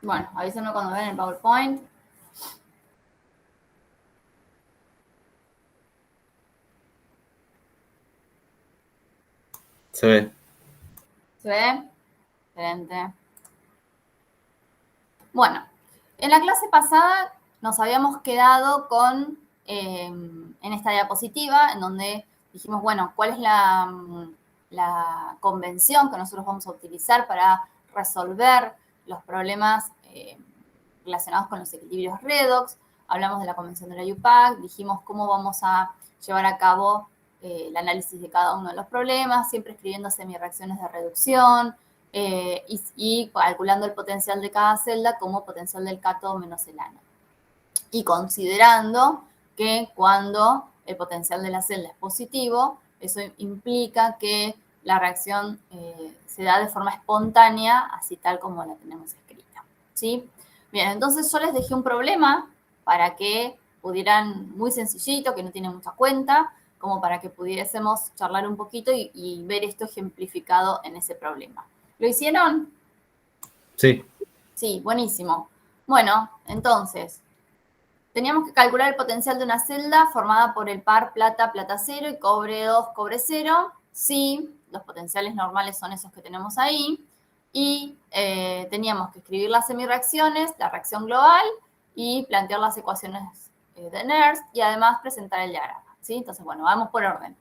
Bueno, avísenme cuando vean el PowerPoint. Se ve. ¿Se ve? Excelente. Bueno, en la clase pasada nos habíamos quedado con, en esta diapositiva, en donde dijimos, bueno, ¿cuál es la convención que nosotros vamos a utilizar para resolver los problemas relacionados con los equilibrios redox? Hablamos de la convención de la UPAC, dijimos cómo vamos a llevar a cabo el análisis de cada uno de los problemas, siempre escribiendo semireacciones de reducción, y calculando el potencial de cada celda como potencial del cátodo menos el ánodo. Y considerando que cuando el potencial de la celda es positivo, eso implica que la reacción se da de forma espontánea, así tal como la tenemos escrita. ¿Sí? Bien, entonces yo les dejé un problema para que pudieran, muy sencillito, que no tiene mucha cuenta, como para que pudiésemos charlar un poquito y ver esto ejemplificado en ese problema. ¿Lo hicieron? Sí. Sí, buenísimo. Bueno, entonces, teníamos que calcular el potencial de una celda formada por el par plata, plata 0 y cobre 2, cobre 0. Sí, los potenciales normales son esos que tenemos ahí. Y teníamos que escribir las semireacciones, la reacción global y plantear las ecuaciones de Nernst y además presentar el diagrama. ¿Sí? Entonces, bueno, vamos por orden.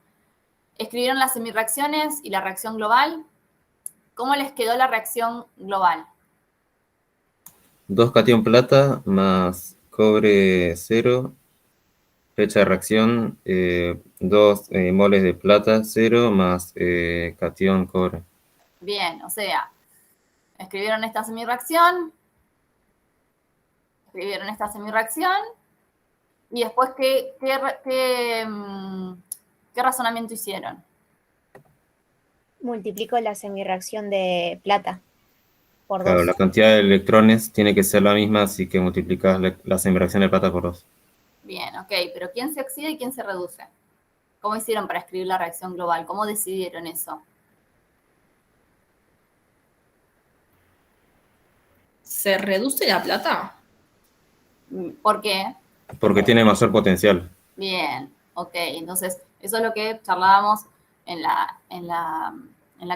Escribieron las semireacciones y la reacción global. ¿Cómo les quedó la reacción global? 2 cation plata más cobre 0. Fecha de reacción, 2 moles de plata 0 más cation cobre. Bien, o sea, escribieron esta semireacción, y después, ¿qué razonamiento hicieron? Multiplico la semireacción de plata por Claro, 2. la cantidad de electrones tiene que ser la misma, así que multiplicas la semireacción de plata por 2. Bien, ok, pero ¿quién se oxida y quién se reduce? ¿Cómo hicieron para escribir la reacción global? ¿Cómo decidieron eso? ¿Se reduce la plata? ¿Por qué? Porque tiene mayor potencial. Bien, ok, entonces eso es lo que charlábamos en la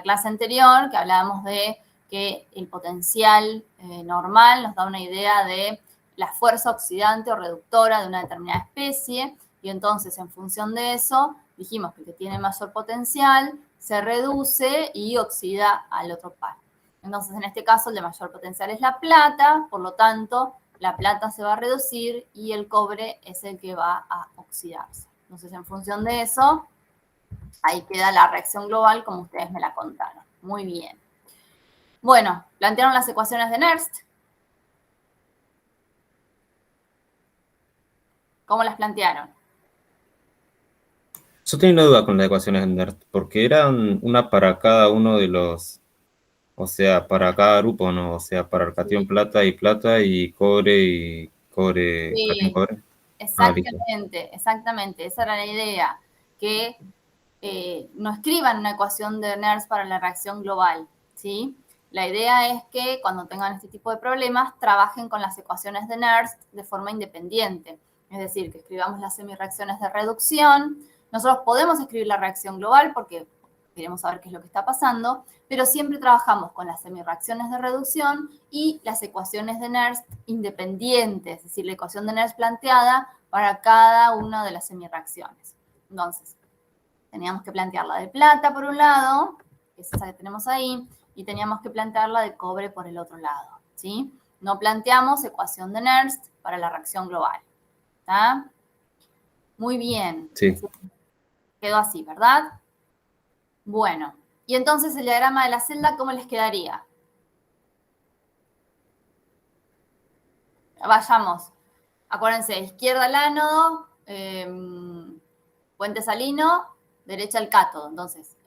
clase anterior, que hablábamos de que el potencial normal nos da una idea de la fuerza oxidante o reductora de una determinada especie, y entonces en función de eso dijimos que el que tiene mayor potencial se reduce y oxida al otro par. Entonces en este caso el de mayor potencial es la plata, por lo tanto la plata se va a reducir y el cobre es el que va a oxidarse. Entonces, en función de eso, ahí queda la reacción global como ustedes me la contaron. Muy bien. Bueno, plantearon las ecuaciones de Nernst. ¿Cómo las plantearon? Yo tenía una duda con las ecuaciones de Nernst, porque eran una para cada uno de los, o sea, para cada grupo, ¿no? O sea, para el cation plata y cobre, cation Sí, cobre. Listo. exactamente. Esa era la idea, que no escriban una ecuación de Nernst para la reacción global, ¿sí? La idea es que cuando tengan este tipo de problemas, trabajen con las ecuaciones de Nernst de forma independiente. Es decir, que escribamos las semireacciones de reducción. Nosotros podemos escribir la reacción global porque queremos saber qué es lo que está pasando, pero siempre trabajamos con las semireacciones de reducción y las ecuaciones de Nernst independientes, es decir, la ecuación de Nernst planteada para cada una de las semireacciones. Entonces, teníamos que plantear la de plata por un lado, que es esa que tenemos ahí, y teníamos que plantear la de cobre por el otro lado, ¿sí? No planteamos ecuación de Nernst para la reacción global, ¿está? Muy bien. Sí. Quedó así, ¿verdad? Bueno, y entonces el diagrama de la celda, ¿cómo les quedaría? Vayamos. Acuérdense, izquierda el ánodo, puente salino, derecha el cátodo. Entonces,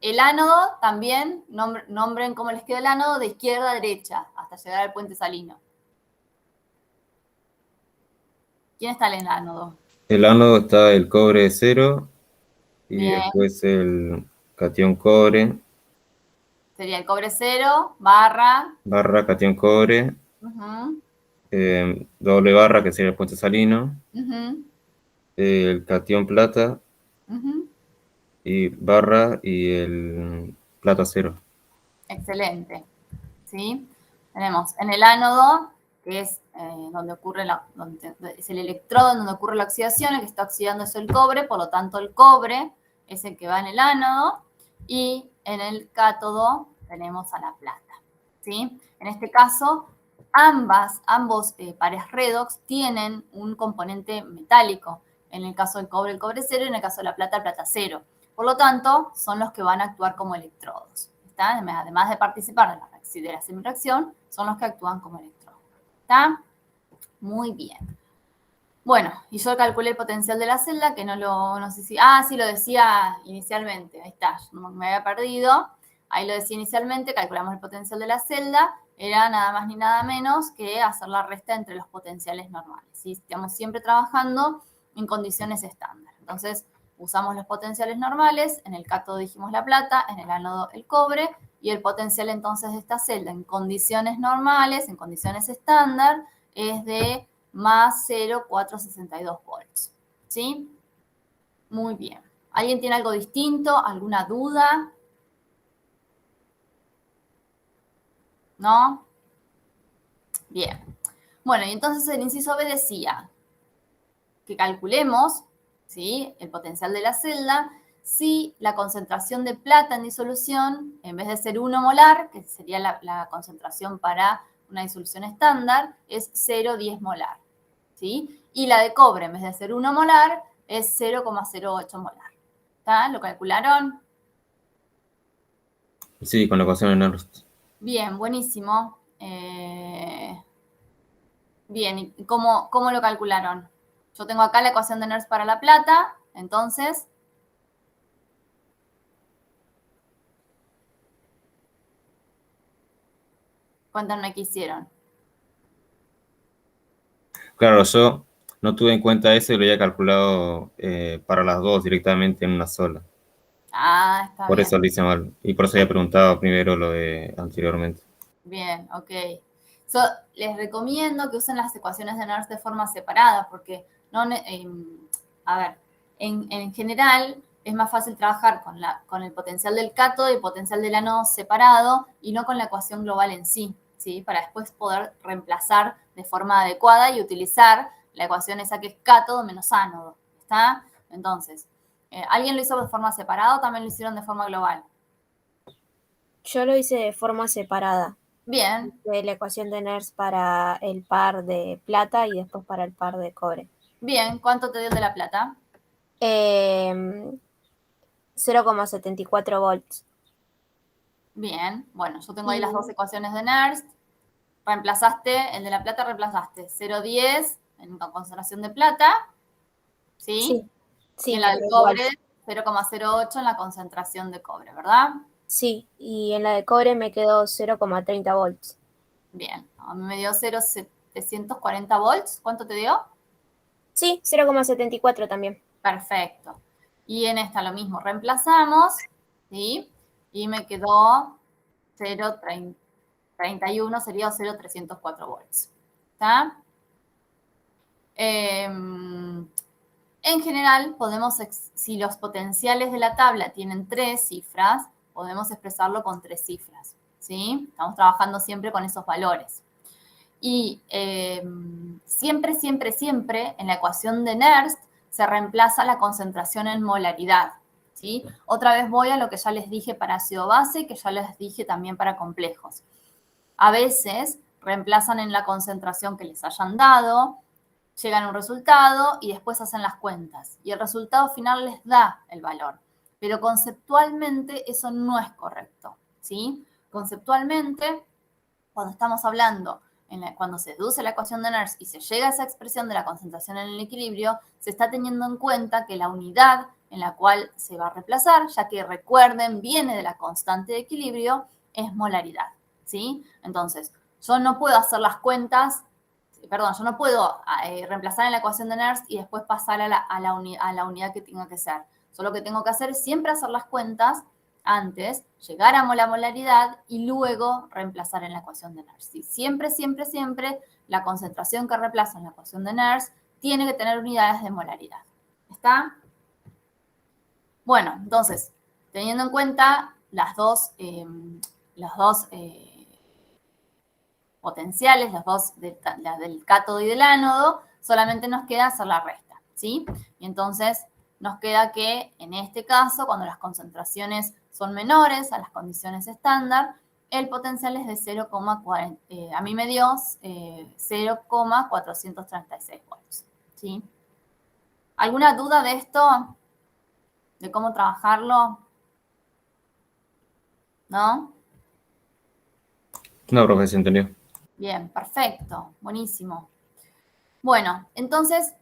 el ánodo también, nombren cómo les queda el ánodo de izquierda a derecha, hasta llegar al puente salino. ¿Quién está en el ánodo? El ánodo está el cobre 0 y Bien. después el cation cobre. Sería el cobre 0, barra. Barra cation cobre Ujú, doble barra, que sería el puente salino, ujú, el catión plata, ujú. y barra y el plata cero. Excelente. ¿Sí? Tenemos en el ánodo, que es donde ocurre es el electrodo en donde ocurre la oxidación, el que está oxidando es el cobre, por lo tanto el cobre es el que va en el ánodo, y en el cátodo tenemos a la plata. ¿Sí? En este caso, ambos pares redox tienen un componente metálico. En el caso del cobre, el cobre cero, y en el caso de la plata, el plata cero. Por lo tanto, son los que van a actuar como electrodos. ¿Está? Además de participar de la semireacción, son los que actúan como electrodos. ¿Está? Muy bien. Bueno, y yo calculé el potencial de la celda, que no sé si, sí lo decía inicialmente, ahí está, me había perdido, ahí lo decía inicialmente, calculamos el potencial de la celda, era nada más ni nada menos que hacer la resta entre los potenciales normales, ¿sí? Estamos siempre trabajando en condiciones estándar. Entonces, usamos los potenciales normales, en el cátodo dijimos la plata, en el ánodo el cobre, y el potencial entonces de esta celda en condiciones normales, en condiciones estándar, es de más 0,462 volts. ¿Sí? Muy bien. ¿Alguien tiene algo distinto? ¿Alguna duda? ¿No? Bien. Bueno, y entonces el inciso B decía que calculemos, ¿sí?, el potencial de la celda si la concentración de plata en disolución, en vez de ser 1 molar, que sería la concentración para una disolución estándar, es 0,10 molar. ¿Sí? Y la de cobre, en vez de ser 1 molar, es 0,08 molar. ¿Está? ¿Lo calcularon? Sí, con la ecuación de Nernst. Bien, buenísimo. Bien, ¿y cómo lo calcularon? Yo tengo acá la ecuación de Nernst para la plata, entonces, cuéntanme qué hicieron. Claro, yo no tuve en cuenta eso y lo había calculado para las dos directamente en una sola. Ah, está Por bien. eso lo hice mal. Y por eso había preguntado primero lo de anteriormente. Bien, ok. So, les recomiendo que usen las ecuaciones de Nernst de forma separada, porque no, a ver, en general es más fácil trabajar con el potencial del cátodo y el potencial del ánodo separado y no con la ecuación global en sí, ¿sí? Para después poder reemplazar de forma adecuada y utilizar la ecuación esa que es cátodo menos ánodo, ¿está? Entonces, ¿alguien lo hizo de forma separada o también lo hicieron de forma global? Yo lo hice de forma separada. Bien, De la ecuación de Nernst para el par de plata y después para el par de cobre. bien. ¿Cuánto te dio el de la plata? 0,74 volts. Bien, bueno, yo tengo ahí las dos ecuaciones de Nernst. Reemplazaste, el de la plata reemplazaste 0,10 en la concentración de plata, ¿sí? Sí, Y sí, en me la del quedó igual. cobre 0,08 en la concentración de cobre, ¿verdad? Sí, y en la de cobre me quedó 0,30 volts. Bien, a mí me dio 0,740 volts. ¿Cuánto te dio? Sí, 0,74 también. Perfecto. Y en esta lo mismo, reemplazamos, ¿sí? Y me quedó 0,31, sería 0,304 volts. ¿Está? En general, si los potenciales de la tabla tienen 3 cifras, podemos expresarlo con 3 cifras, ¿sí? Estamos trabajando siempre con esos valores. Y siempre, siempre, siempre en la ecuación de Nernst se reemplaza la concentración en molaridad, ¿sí? Otra vez voy a lo que ya les dije para ácido base y que ya les dije también para complejos. A veces reemplazan en la concentración que les hayan dado, llegan a un resultado y después hacen las cuentas. Y el resultado final les da el valor. Pero conceptualmente eso no es correcto, ¿sí? Conceptualmente, cuando estamos hablando, cuando se deduce la ecuación de Nernst y se llega a esa expresión de la concentración en el equilibrio, se está teniendo en cuenta que la unidad en la cual se va a reemplazar, ya que recuerden, viene de la constante de equilibrio, es molaridad, ¿sí? Entonces, yo no puedo hacer las cuentas, perdón, yo no puedo reemplazar en la ecuación de Nernst y después pasar a la unidad que tenga que ser. Yo lo que tengo que hacer es siempre hacer las cuentas antes, llegar a la molaridad y luego reemplazar en la ecuación de Nernst. ¿Sí? Siempre, siempre, siempre la concentración que reemplaza en la ecuación de Nernst tiene que tener unidades de molaridad. ¿Está? Bueno, entonces, teniendo en cuenta las dos potenciales, las dos del cátodo y del ánodo, solamente nos queda hacer la resta, ¿sí? Y entonces nos queda que en este caso, cuando las concentraciones son menores a las condiciones estándar, el potencial es de 0,40, a mí me dio 0,436 volts, ¿sí? ¿Alguna duda de esto? ¿De cómo trabajarlo? ¿No? No, profe, se entendió. Bien, perfecto, buenísimo. Bueno, entonces,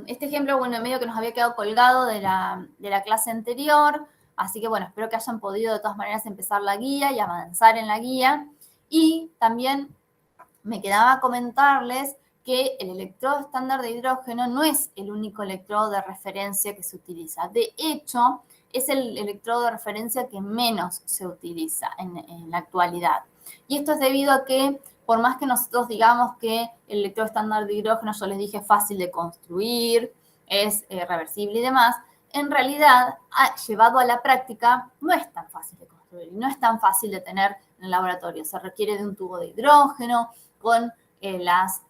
este ejemplo, bueno, medio que nos había quedado colgado de la clase anterior, así que bueno, espero que hayan podido de todas maneras empezar la guía y avanzar en la guía. Y también me quedaba comentarles que el electrodo estándar de hidrógeno no es el único electrodo de referencia que se utiliza. De hecho, es el electrodo de referencia que menos se utiliza en la actualidad. Y esto es debido a que, por más que nosotros digamos que el electrodo estándar de hidrógeno, yo les dije, es fácil de construir, es reversible y demás, en realidad, llevado a la práctica, no es tan fácil de construir, no es tan fácil de tener en el laboratorio. Se requiere de un tubo de hidrógeno con las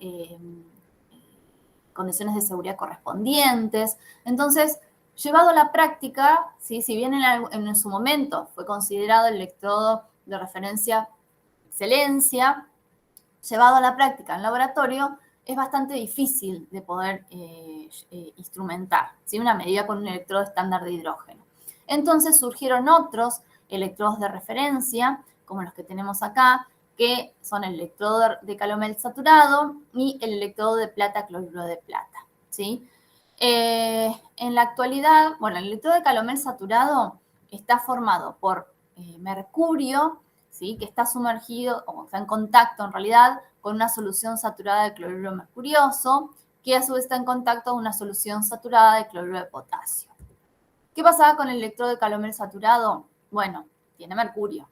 condiciones de seguridad correspondientes. Entonces, llevado a la práctica, ¿sí? Si bien en su momento fue considerado el electrodo de referencia excelencia, llevado a la práctica en laboratorio, es bastante difícil de poder instrumentar, ¿sí? Una medida con un electrodo estándar de hidrógeno. Entonces surgieron otros electrodos de referencia, como los que tenemos acá, que son el electrodo de calomel saturado y el electrodo de plata cloruro de plata, ¿sí? En la actualidad, bueno, el electrodo de calomel saturado está formado por mercurio, ¿sí? Que está sumergido, o está en contacto en realidad, con una solución saturada de cloruro mercurioso, que a su vez está en contacto con una solución saturada de cloruro de potasio. ¿Qué pasaba con el electrodo de calomel saturado? Bueno, tiene mercurio.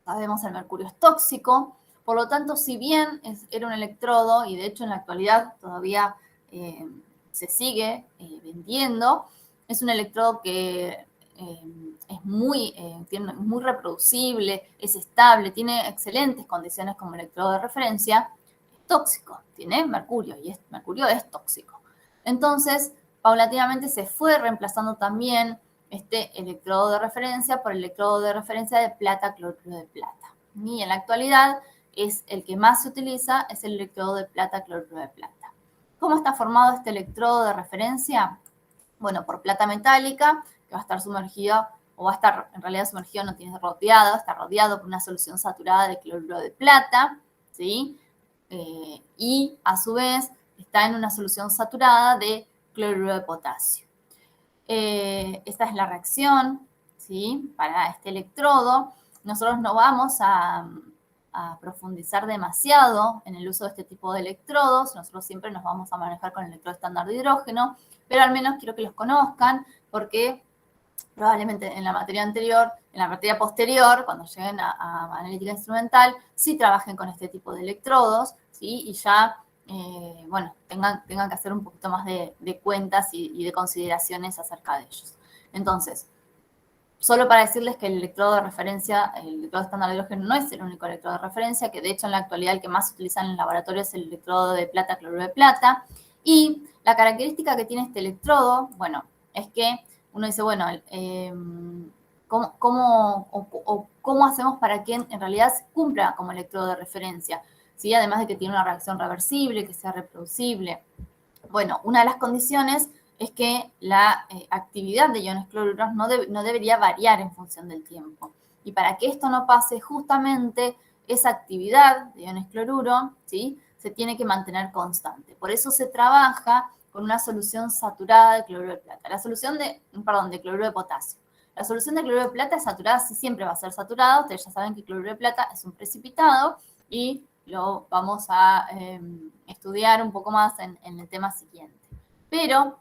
Sabemos el mercurio es tóxico, por lo tanto, si bien era un electrodo, y de hecho en la actualidad todavía se sigue vendiendo, es un electrodo que es muy reproducible, es estable, tiene excelentes condiciones como electrodo de referencia, es tóxico, tiene mercurio, y mercurio es tóxico. Entonces, paulatinamente se fue reemplazando también este electrodo de referencia por el electrodo de referencia de plata cloruro de plata. Y en la actualidad es el que más se utiliza, es el electrodo de plata cloruro de plata. ¿Cómo está formado este electrodo de referencia? Bueno, por plata metálica, que va a estar sumergido, o va a estar en realidad sumergido, no tiene rodeado, está rodeado por una solución saturada de cloruro de plata, ¿sí? Y a su vez está en una solución saturada de cloruro de potasio. Esta es la reacción, ¿sí? Para este electrodo. Nosotros no vamos a profundizar demasiado en el uso de este tipo de electrodos. Nosotros siempre nos vamos a manejar con el electrodo estándar de hidrógeno, pero al menos quiero que los conozcan porque probablemente en la materia anterior, en la materia posterior, cuando lleguen a analítica instrumental, sí trabajen con este tipo de electrodos, ¿sí? Y ya bueno, tengan que hacer un poquito más de cuentas y de consideraciones acerca de ellos. Entonces, solo para decirles que el electrodo de referencia, el electrodo estándar de hidrógeno no es el único electrodo de referencia, que de hecho en la actualidad el que más se utiliza en el laboratorio es el electrodo de plata cloruro de plata. Y la característica que tiene este electrodo, bueno, es que uno dice, bueno, ¿cómo hacemos para que en realidad se cumpla como electrodo de referencia? ¿Sí? Además de que tiene una reacción reversible, que sea reproducible. Bueno, una de las condiciones es que la actividad de iones cloruros no debería variar en función del tiempo. Y para que esto no pase, justamente esa actividad de iones cloruro, ¿sí? Se tiene que mantener constante. Por eso se trabaja con una solución saturada de cloruro de plata. La solución de cloruro de potasio. La solución de cloruro de plata es saturada, sí, siempre va a ser saturada. Ustedes ya saben que cloruro de plata es un precipitado y lo vamos a estudiar un poco más en el tema siguiente. Pero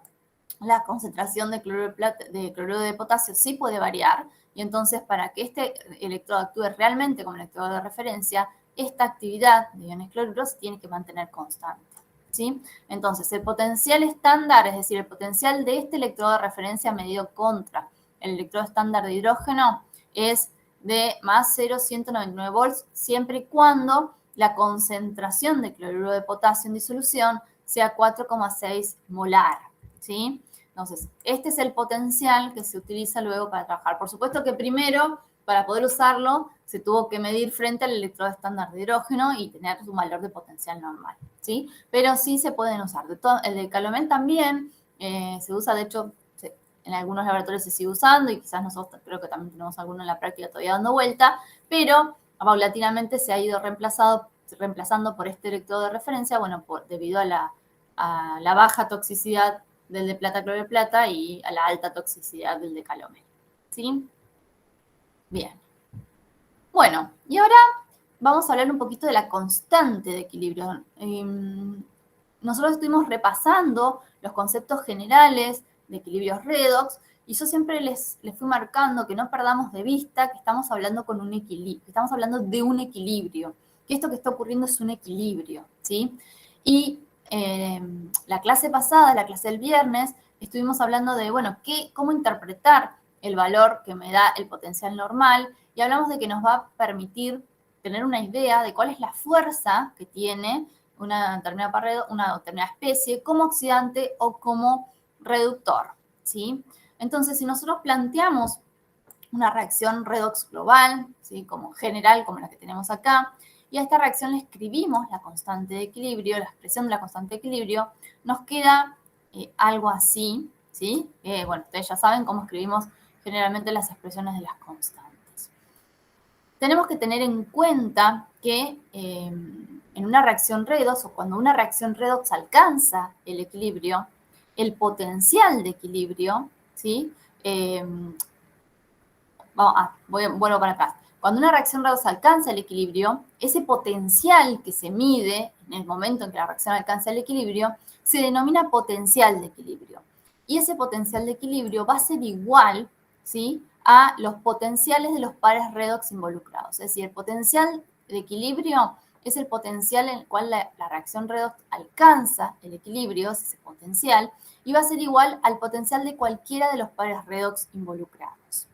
la concentración de cloruro de potasio sí puede variar y entonces para que este electrodo actúe realmente como electrodo de referencia, esta actividad de iones cloruros se tiene que mantener constante, ¿sí? Entonces, el potencial estándar, es decir, el potencial de este electrodo de referencia medido contra el electrodo estándar de hidrógeno, es de más 0,199 volts, siempre y cuando la concentración de cloruro de potasio en disolución sea 4,6 molar, ¿sí? Entonces, este es el potencial que se utiliza luego para trabajar. Por supuesto que primero, para poder usarlo, se tuvo que medir frente al electrodo estándar de hidrógeno y tener su valor de potencial normal, ¿sí? Pero sí se pueden usar. El de Calomel también se usa, de hecho, en algunos laboratorios se sigue usando y quizás nosotros creo que también tenemos alguno en la práctica todavía dando vuelta, pero paulatinamente se ha ido reemplazando por este electrodo de referencia, bueno, debido a la baja toxicidad del de plata cloro de plata y a la alta toxicidad del de Calomel, ¿sí? Bien. Bueno, y ahora vamos a hablar un poquito de la constante de equilibrio. Nosotros estuvimos repasando los conceptos generales de equilibrios redox y yo siempre les fui marcando que no perdamos de vista que estamos hablando con un equilibrio, que estamos hablando de un equilibrio, que esto que está ocurriendo es un equilibrio, ¿sí? Y la clase pasada, la clase del viernes, estuvimos hablando de, bueno, cómo interpretar el valor que me da el potencial normal y hablamos de que nos va a permitir tener una idea de cuál es la fuerza que tiene una determinada especie como oxidante o como reductor, ¿sí? Entonces, si nosotros planteamos una reacción redox global, ¿sí? Como general, como la que tenemos acá, y a esta reacción le escribimos la constante de equilibrio, la expresión de la constante de equilibrio, nos queda algo así, ¿sí? Bueno, ustedes ya saben cómo escribimos generalmente las expresiones de las constantes. Tenemos que tener en cuenta que en una reacción redox o cuando una reacción redox alcanza el equilibrio, el potencial de equilibrio, ¿sí? Vuelvo para atrás. Cuando una reacción redox alcanza el equilibrio, ese potencial que se mide en el momento en que la reacción alcanza el equilibrio se denomina potencial de equilibrio. Y ese potencial de equilibrio va a ser igual, ¿sí?, a los potenciales de los pares redox involucrados. Es decir, el potencial de equilibrio es el potencial en el cual la reacción redox alcanza el equilibrio, es ese potencial, y va a ser igual al potencial de cualquiera de los pares redox involucrados.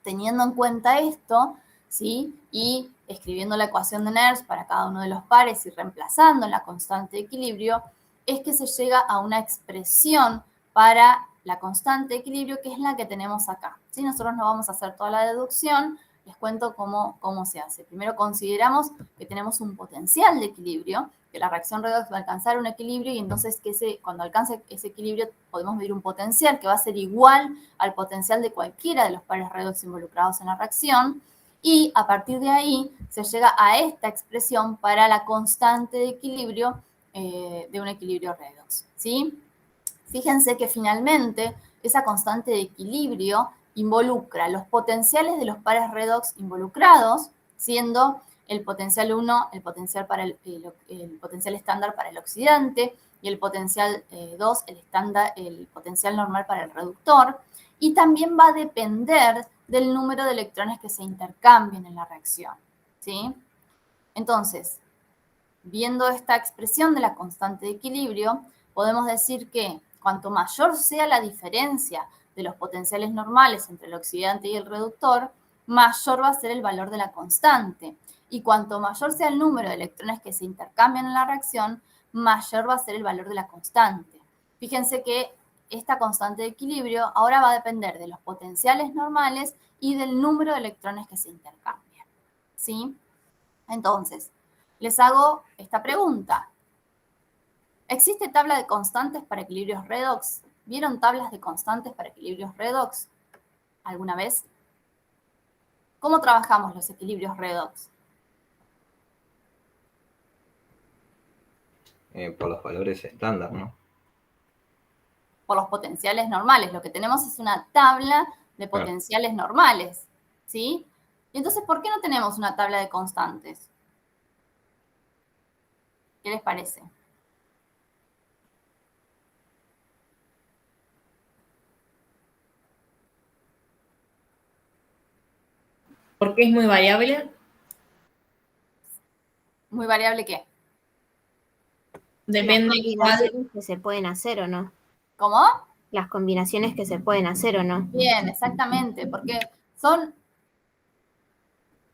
Teniendo en cuenta esto, ¿sí?, y escribiendo la ecuación de Nernst para cada uno de los pares y reemplazando la constante de equilibrio, es que se llega a una expresión para la constante de equilibrio, que es la que tenemos acá, ¿sí? Nosotros no vamos a hacer toda la deducción, les cuento cómo se hace. Primero consideramos que tenemos un potencial de equilibrio, que la reacción redox va a alcanzar un equilibrio y entonces cuando alcance ese equilibrio podemos medir un potencial que va a ser igual al potencial de cualquiera de los pares redox involucrados en la reacción y a partir de ahí se llega a esta expresión para la constante de equilibrio de un equilibrio redox, ¿sí? Fíjense que finalmente esa constante de equilibrio involucra los potenciales de los pares redox involucrados, siendo el potencial 1 el potencial estándar para el oxidante y el potencial 2 el potencial normal para el reductor, y también va a depender del número de electrones que se intercambien en la reacción, ¿sí? Entonces, viendo esta expresión de la constante de equilibrio, podemos decir que cuanto mayor sea la diferencia de los potenciales normales entre el oxidante y el reductor, mayor va a ser el valor de la constante. Y cuanto mayor sea el número de electrones que se intercambian en la reacción, mayor va a ser el valor de la constante. Fíjense que esta constante de equilibrio ahora va a depender de los potenciales normales y del número de electrones que se intercambian, ¿sí? Entonces, les hago esta pregunta. ¿Existe tabla de constantes para equilibrios redox? ¿Vieron tablas de constantes para equilibrios redox alguna vez? ¿Cómo trabajamos los equilibrios redox? Por los valores estándar, ¿no? Por los potenciales normales. Lo que tenemos es una tabla de potenciales normales, ¿sí? Y entonces, ¿por qué no tenemos una tabla de constantes? ¿Qué les parece? ¿Por qué es muy variable? ¿Muy variable qué? Las Depende cuál. combinaciones que se pueden hacer o no. ¿Cómo? Las combinaciones que se pueden hacer o no. Bien, exactamente, porque son,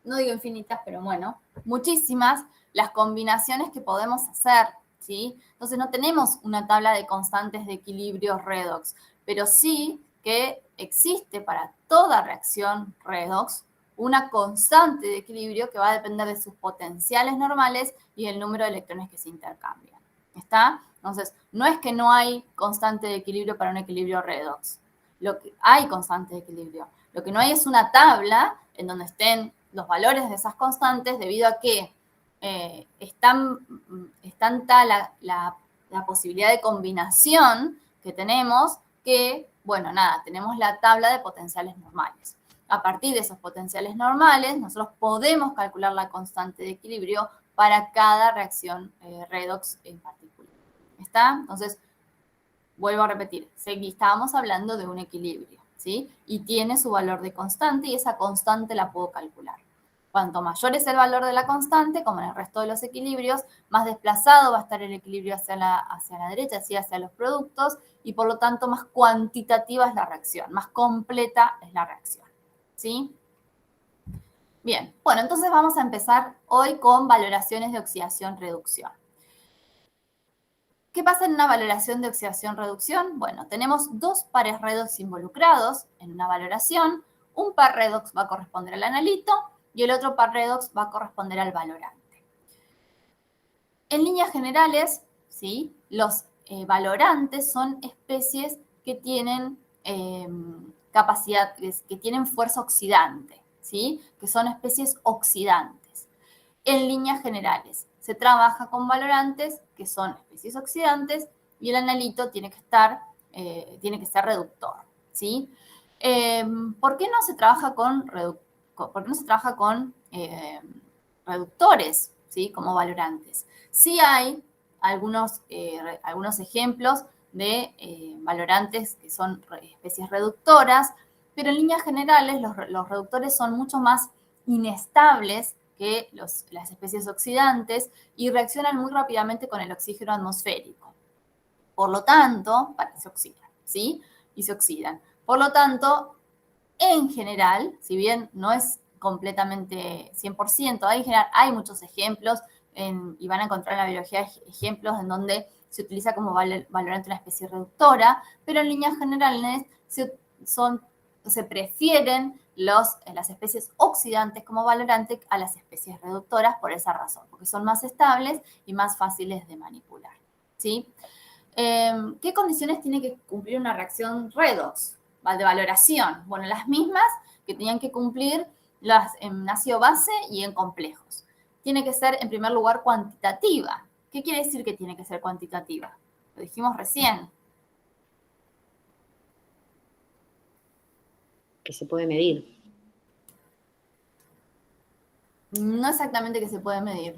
no digo infinitas, pero bueno, muchísimas las combinaciones que podemos hacer, ¿sí? Entonces no tenemos una tabla de constantes de equilibrio redox, pero sí que existe para toda reacción redox una constante de equilibrio que va a depender de sus potenciales normales y el número de electrones que se intercambian. ¿Está? Entonces, no es que no hay constante de equilibrio para un equilibrio redox. Lo que hay constante de equilibrio. Lo que no hay es una tabla en donde estén los valores de esas constantes debido a que es tanta la posibilidad de combinación que tenemos que, bueno, nada, tenemos la tabla de potenciales normales. A partir de esos potenciales normales, nosotros podemos calcular la constante de equilibrio para cada reacción redox en particular. ¿Está? Entonces, vuelvo a repetir, estábamos hablando de un equilibrio, ¿sí? Y tiene su valor de constante y esa constante la puedo calcular. Cuanto mayor es el valor de la constante, como en el resto de los equilibrios, más desplazado va a estar el equilibrio hacia la derecha, así hacia los productos, y por lo tanto más cuantitativa es la reacción, más completa es la reacción, ¿sí? Bien, bueno, entonces vamos a empezar hoy con valoraciones de oxidación-reducción. ¿Qué pasa en una valoración de oxidación-reducción? Bueno, tenemos dos pares redox involucrados en una valoración. Un par redox va a corresponder al analito y el otro par redox va a corresponder al valorante. En líneas generales, ¿sí? Los valorantes son especies que tienen capacidad, que tienen fuerza oxidante, ¿sí? Que son especies oxidantes. En líneas generales, se trabaja con valorantes que son especies oxidantes y el analito tiene que ser reductor, ¿sí? ¿Por qué no se trabaja con reductores, ¿sí? Como valorantes? Sí hay algunos ejemplos de valorantes que son especies reductoras, pero en líneas generales los reductores son mucho más inestables que las especies oxidantes y reaccionan muy rápidamente con el oxígeno atmosférico. Por lo tanto, se oxidan, ¿sí? Y se oxidan. Por lo tanto, en general, si bien no es completamente 100%, hay muchos ejemplos y van a encontrar en la biología ejemplos en donde se utiliza como valorante una especie reductora, pero en líneas generales se prefieren las especies oxidantes como valorante a las especies reductoras por esa razón, porque son más estables y más fáciles de manipular, ¿sí? ¿Qué condiciones tiene que cumplir una reacción redox de valoración? Bueno, las mismas que tenían que cumplir en ácido base y en complejos. Tiene que ser, en primer lugar, cuantitativa. ¿Qué quiere decir que tiene que ser cuantitativa? Lo dijimos recién. Que se puede medir. No exactamente que se puede medir.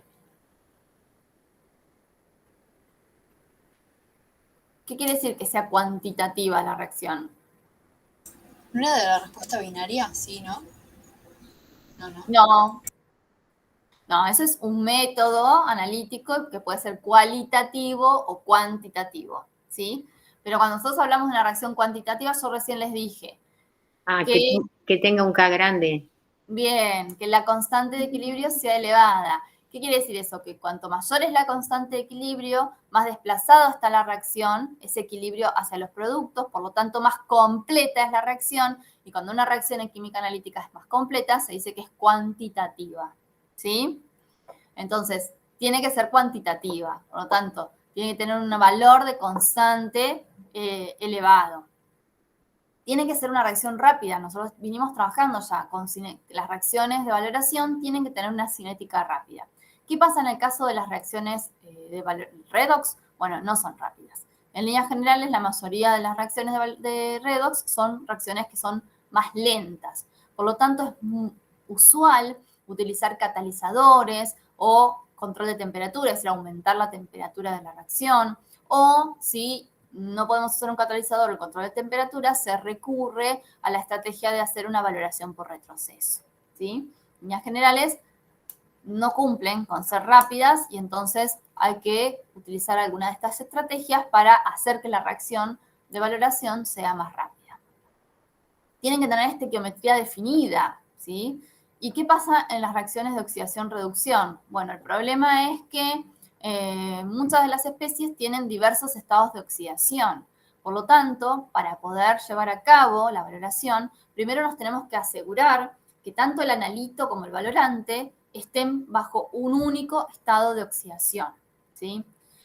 ¿Qué quiere decir que sea cuantitativa la reacción? ¿No era de la respuesta binaria? Sí, ¿no? No. No, eso es un método analítico que puede ser cualitativo o cuantitativo, ¿sí? Pero cuando nosotros hablamos de una reacción cuantitativa, yo recién les dije Que tenga un K grande. bien, que la constante de equilibrio sea elevada. ¿Qué quiere decir eso? Que cuanto mayor es la constante de equilibrio, más desplazado está la reacción, ese equilibrio hacia los productos, por lo tanto más completa es la reacción, y cuando una reacción en química analítica es más completa, se dice que es cuantitativa, ¿sí? Entonces, tiene que ser cuantitativa, por lo tanto, tiene que tener un valor de constante elevado. Tiene que ser una reacción rápida. Nosotros vinimos trabajando ya con las reacciones de valoración, tienen que tener una cinética rápida. ¿Qué pasa en el caso de las reacciones de redox? Bueno, no son rápidas. En líneas generales, la mayoría de las reacciones de redox son reacciones que son más lentas. Por lo tanto, es usual utilizar catalizadores o control de temperatura, es decir, aumentar la temperatura de la reacción, o si no podemos hacer un catalizador o el control de temperatura, se recurre a la estrategia de hacer una valoración por retroceso, ¿sí? En líneas generales, no cumplen con ser rápidas y entonces hay que utilizar alguna de estas estrategias para hacer que la reacción de valoración sea más rápida. Tienen que tener estequiometría definida, ¿sí? ¿Y qué pasa en las reacciones de oxidación-reducción? Bueno, el problema es que muchas de las especies tienen diversos estados de oxidación. Por lo tanto, para poder llevar a cabo la valoración, primero nos tenemos que asegurar que tanto el analito como el valorante estén bajo un único estado de oxidación, ¿sí?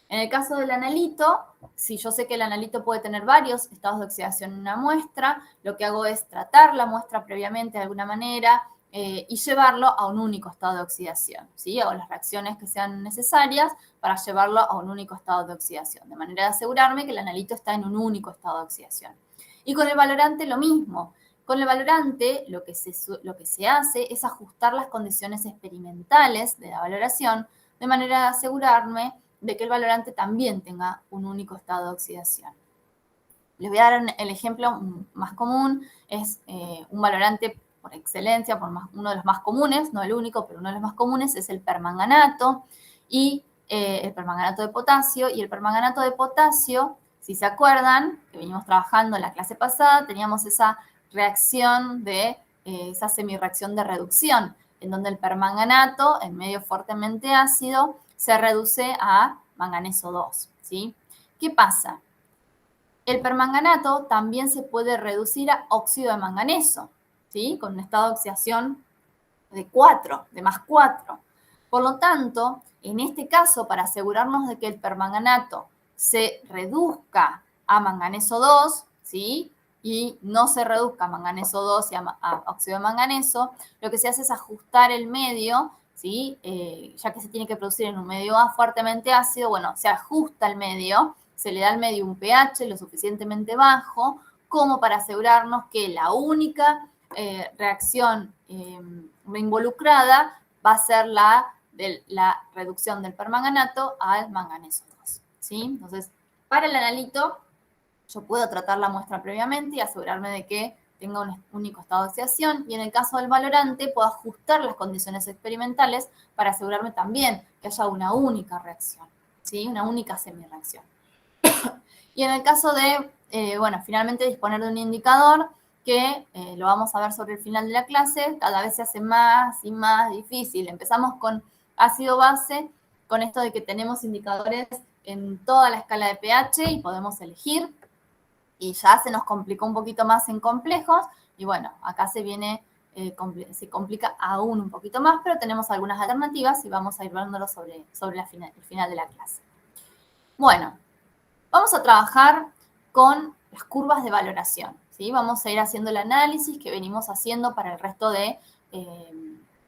En el caso del analito, si yo sé que el analito puede tener varios estados de oxidación en una muestra, lo que hago es tratar la muestra previamente de alguna manera y llevarlo a un único estado de oxidación, ¿sí? O las reacciones que sean necesarias para llevarlo a un único estado de oxidación, de manera de asegurarme que el analito está en un único estado de oxidación. Y con el valorante lo mismo. Con el valorante lo que se hace es ajustar las condiciones experimentales de la valoración de manera de asegurarme de que el valorante también tenga un único estado de oxidación. Les voy a dar el ejemplo más común, es un valorante por excelencia, uno de los más comunes, no el único, pero uno de los más comunes es el permanganato y el permanganato de potasio. Y el permanganato de potasio, si se acuerdan, que venimos trabajando en la clase pasada, teníamos esa reacción esa semirreacción de reducción, en donde el permanganato, en medio fuertemente ácido, se reduce a manganeso 2, ¿sí? ¿Qué pasa? El permanganato también se puede reducir a óxido de manganeso, ¿sí? Con un estado de oxidación de 4, de más 4. Por lo tanto, en este caso, para asegurarnos de que el permanganato se reduzca a manganeso 2, ¿sí? Y no se reduzca a manganeso 2 y a óxido de manganeso, lo que se hace es ajustar el medio, ¿sí? Ya que se tiene que producir en un medio fuertemente ácido, bueno, se ajusta el medio, se le da al medio un pH lo suficientemente bajo como para asegurarnos que la única reacción involucrada va a ser la reducción del permanganato al manganeso 2, ¿sí? Entonces, para el analito, yo puedo tratar la muestra previamente y asegurarme de que tenga un único estado de oxidación, y en el caso del valorante puedo ajustar las condiciones experimentales para asegurarme también que haya una única reacción, ¿sí? Una única semirreacción. Y en el caso de, finalmente disponer de un indicador que lo vamos a ver sobre el final de la clase, cada vez se hace más y más difícil. Empezamos con ácido base, con esto de que tenemos indicadores en toda la escala de pH y podemos elegir, y ya se nos complicó un poquito más en complejos, y bueno, acá se complica aún un poquito más, pero tenemos algunas alternativas y vamos a ir viéndolo sobre el final de la clase. Bueno, vamos a trabajar con las curvas de valoración, ¿sí? Vamos a ir haciendo el análisis que venimos haciendo para el resto de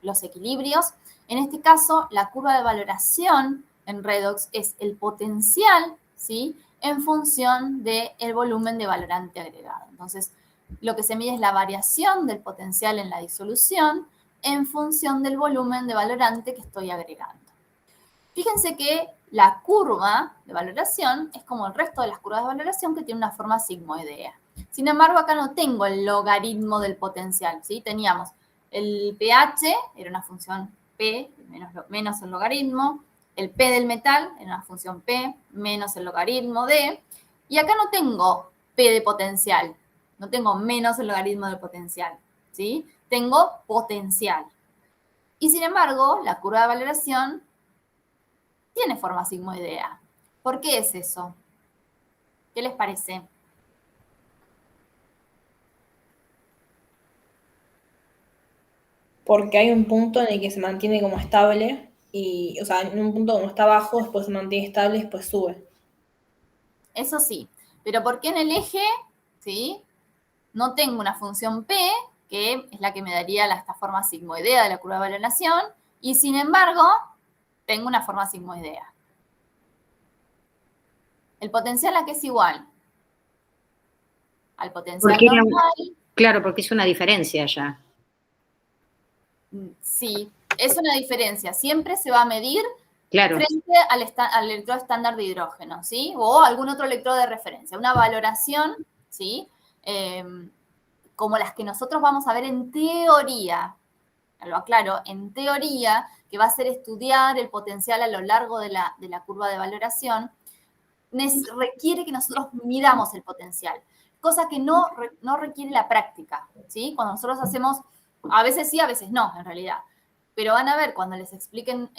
los equilibrios. En este caso, la curva de valoración en redox es el potencial, ¿sí? En función del volumen de valorante agregado. Entonces, lo que se mide es la variación del potencial en la disolución en función del volumen de valorante que estoy agregando. Fíjense que la curva de valoración es como el resto de las curvas de valoración, que tiene una forma sigmoidea. Sin embargo, acá no tengo el logaritmo del potencial, ¿sí? Teníamos el pH, era una función P menos el logaritmo, el P del metal era una función P menos el logaritmo de, y acá no tengo P de potencial, no tengo menos el logaritmo del potencial, ¿sí? Tengo potencial. Y sin embargo, la curva de valoración tiene forma sigmoidea. ¿Por qué es eso? ¿Qué les parece? Porque hay un punto en el que se mantiene como estable y, o sea, en un punto como está abajo, después se mantiene estable y después sube. Eso sí, pero ¿por qué en el eje, sí, no tengo una función P, que es la que me daría esta forma sigmoidea de la curva de valoración, y sin embargo, tengo una forma sigmoidea? El potencial a qué es igual? Al potencial normal. Claro, porque es una diferencia ya. Sí, es una diferencia. Siempre se va a medir frente al electrodo estándar de hidrógeno, ¿sí? O algún otro electrodo de referencia. Una valoración, ¿sí? Como las que nosotros vamos a ver en teoría. lo aclaro, en teoría, que va a ser estudiar el potencial a lo largo de la curva de valoración, requiere que nosotros midamos el potencial, cosa que no requiere la práctica, ¿sí? Cuando nosotros hacemos, a veces sí, a veces no, en realidad, pero van a ver cuando les expliquen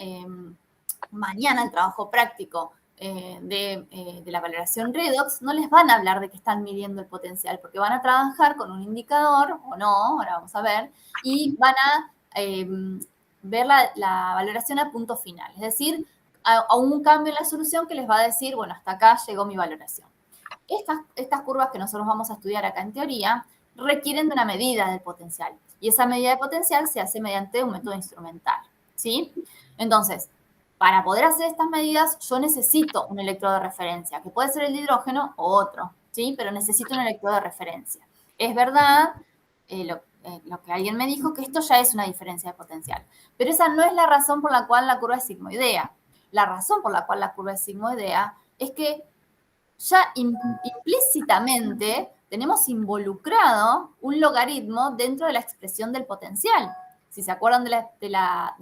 mañana el trabajo práctico de la valoración redox, no les van a hablar de que están midiendo el potencial, porque van a trabajar con un indicador, o no, ahora vamos a ver, y van a ver la valoración a punto final, es decir, a un cambio en la solución que les va a decir, bueno, hasta acá llegó mi valoración. Estas curvas que nosotros vamos a estudiar acá en teoría requieren de una medida del potencial, y esa medida de potencial se hace mediante un método instrumental, ¿sí? Entonces, para poder hacer estas medidas, yo necesito un electrodo de referencia, que puede ser el de hidrógeno o otro, ¿sí? Pero necesito un electrodo de referencia. Es verdad, lo que alguien me dijo, que esto ya es una diferencia de potencial, pero esa no es la razón por la cual la curva es sigmoidea. La razón por la cual la curva es sigmoidea es que ya implícitamente tenemos involucrado un logaritmo dentro de la expresión del potencial. Si se acuerdan de la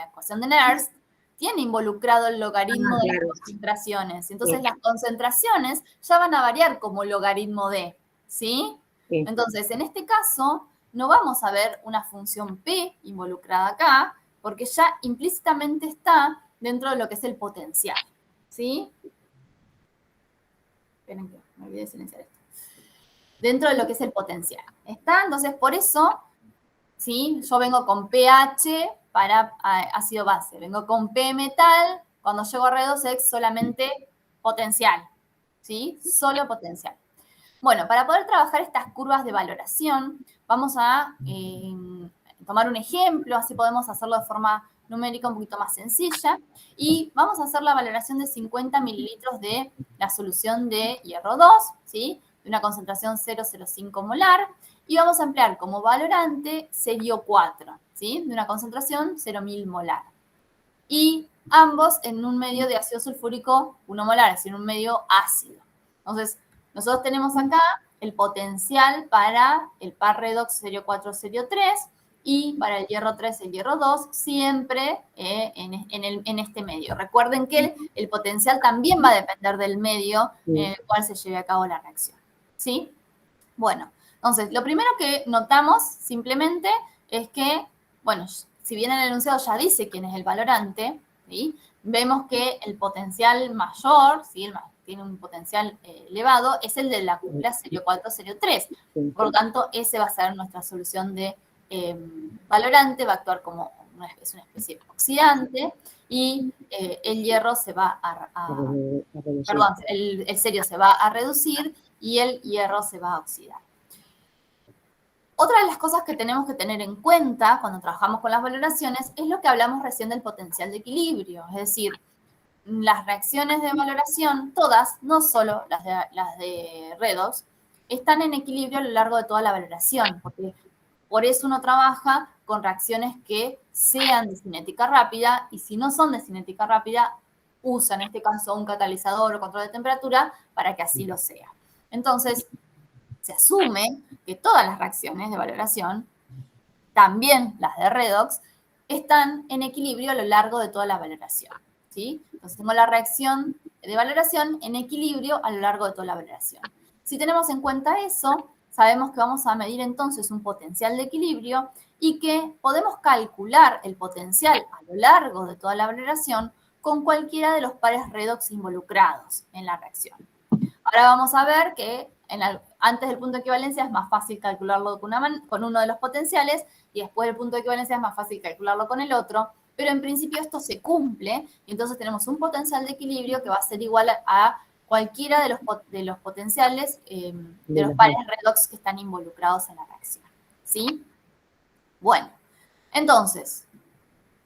ecuación de Nernst, tiene involucrado el logaritmo de las concentraciones. Entonces, las concentraciones ya van a variar como logaritmo de, ¿sí? Entonces, en este caso, no vamos a ver una función P involucrada acá, porque ya implícitamente está dentro de lo que es el potencial, ¿sí? Esperen que me olvidé de silenciar esto. Dentro de lo que es el potencial. ¿Está? Entonces, por eso, ¿sí? Yo vengo con pH para ácido base, vengo con P metal, cuando llego a redox es solamente potencial, ¿sí? Solo potencial. Bueno, para poder trabajar estas curvas de valoración, vamos a tomar un ejemplo, así podemos hacerlo de forma numérica un poquito más sencilla, y vamos a hacer la valoración de 50 mililitros de la solución de hierro 2, ¿sí? De una concentración 0,05 molar, y vamos a emplear como valorante cerio 4, ¿sí? De una concentración 0,1000 molar. Y ambos en un medio de ácido sulfúrico 1 molar, es decir, un medio ácido. Entonces, nosotros tenemos acá el potencial para el par redox cerio 4, cerio 3, y para el hierro 3, el hierro 2, siempre en este medio. Recuerden que el potencial también va a depender del medio en el cual se lleve a cabo la reacción, ¿sí? Bueno, entonces, lo primero que notamos simplemente es que, bueno, si bien el enunciado ya dice quién es el valorante, ¿sí? Vemos que el potencial mayor, ¿sí? Tiene un potencial elevado, es el de la cúpula cerio 4, cerio 3. Por lo tanto, ese va a ser nuestra solución de valorante, va a actuar como una especie de oxidante, y el hierro se va perdón, el cerio se va a reducir y el hierro se va a oxidar. Otra de las cosas que tenemos que tener en cuenta cuando trabajamos con las valoraciones es lo que hablamos recién del potencial de equilibrio, es decir, las reacciones de valoración, todas, no solo las de redox, están en equilibrio a lo largo de toda la valoración, porque por eso uno trabaja con reacciones que sean de cinética rápida, y si no son de cinética rápida, usa en este caso un catalizador o control de temperatura para que así lo sea. Entonces, se asume que todas las reacciones de valoración, también las de redox, están en equilibrio a lo largo de toda la valoración, ¿sí? Entonces tengo la reacción de valoración en equilibrio a lo largo de toda la valoración. Si tenemos en cuenta eso, sabemos que vamos a medir entonces un potencial de equilibrio y que podemos calcular el potencial a lo largo de toda la valoración con cualquiera de los pares redox involucrados en la reacción. Ahora vamos a ver que antes del punto de equivalencia es más fácil calcularlo con uno de los potenciales, y después del punto de equivalencia es más fácil calcularlo con el otro, pero en principio esto se cumple, y entonces tenemos un potencial de equilibrio que va a ser igual a cualquiera de los potenciales de los pares redox que están involucrados en la reacción, ¿sí? Bueno, entonces,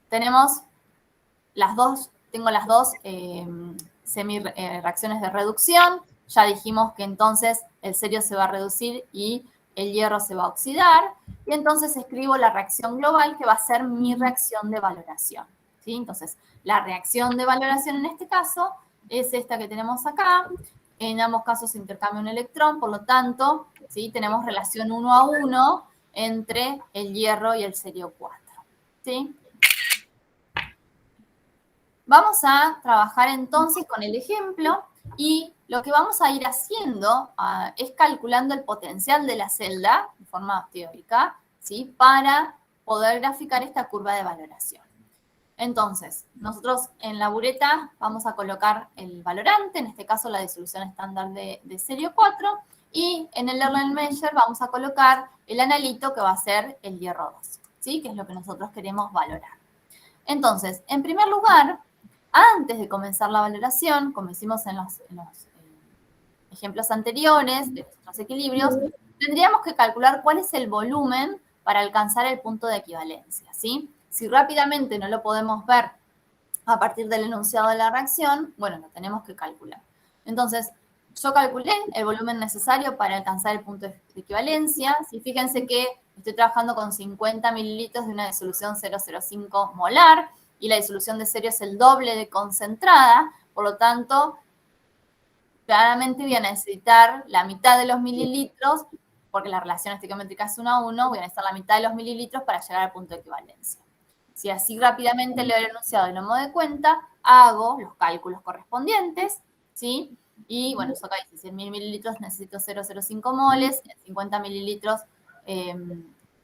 tengo las dos semi-reacciones de reducción. Ya dijimos que entonces el cerio se va a reducir y el hierro se va a oxidar, y entonces escribo la reacción global, que va a ser mi reacción de valoración, ¿sí? Entonces, la reacción de valoración en este caso es esta que tenemos acá. En ambos casos se intercambia un electrón, por lo tanto, ¿sí? Tenemos relación 1 a 1 entre el hierro y el serio 4, ¿sí? Vamos a trabajar entonces con el ejemplo y lo que vamos a ir haciendo es calculando el potencial de la celda de forma teórica, ¿sí? Para poder graficar esta curva de valoración. Entonces, nosotros en la bureta vamos a colocar el valorante, en este caso la disolución estándar de serio 4, y en el Erlenmeyer vamos a colocar el analito que va a ser el hierro 2, ¿sí? Que es lo que nosotros queremos valorar. Entonces, en primer lugar, antes de comenzar la valoración, como hicimos en los ejemplos anteriores de los equilibrios, tendríamos que calcular cuál es el volumen para alcanzar el punto de equivalencia, ¿sí? Si rápidamente no lo podemos ver a partir del enunciado de la reacción, bueno, lo tenemos que calcular. Entonces, yo calculé el volumen necesario para alcanzar el punto de equivalencia. ¿Sí? Fíjense que estoy trabajando con 50 mililitros de una disolución 0,05 molar y la disolución de serio es el doble de concentrada, por lo tanto, claramente voy a necesitar la mitad de los mililitros, porque la relación estequiométrica es 1 a 1, voy a necesitar la mitad de los mililitros para llegar al punto de equivalencia. Si así rápidamente leo el enunciado y no me doy cuenta, hago los cálculos correspondientes, ¿sí? Y bueno, eso acá dice 100.000 mililitros, necesito 0,05 moles, en 50 mililitros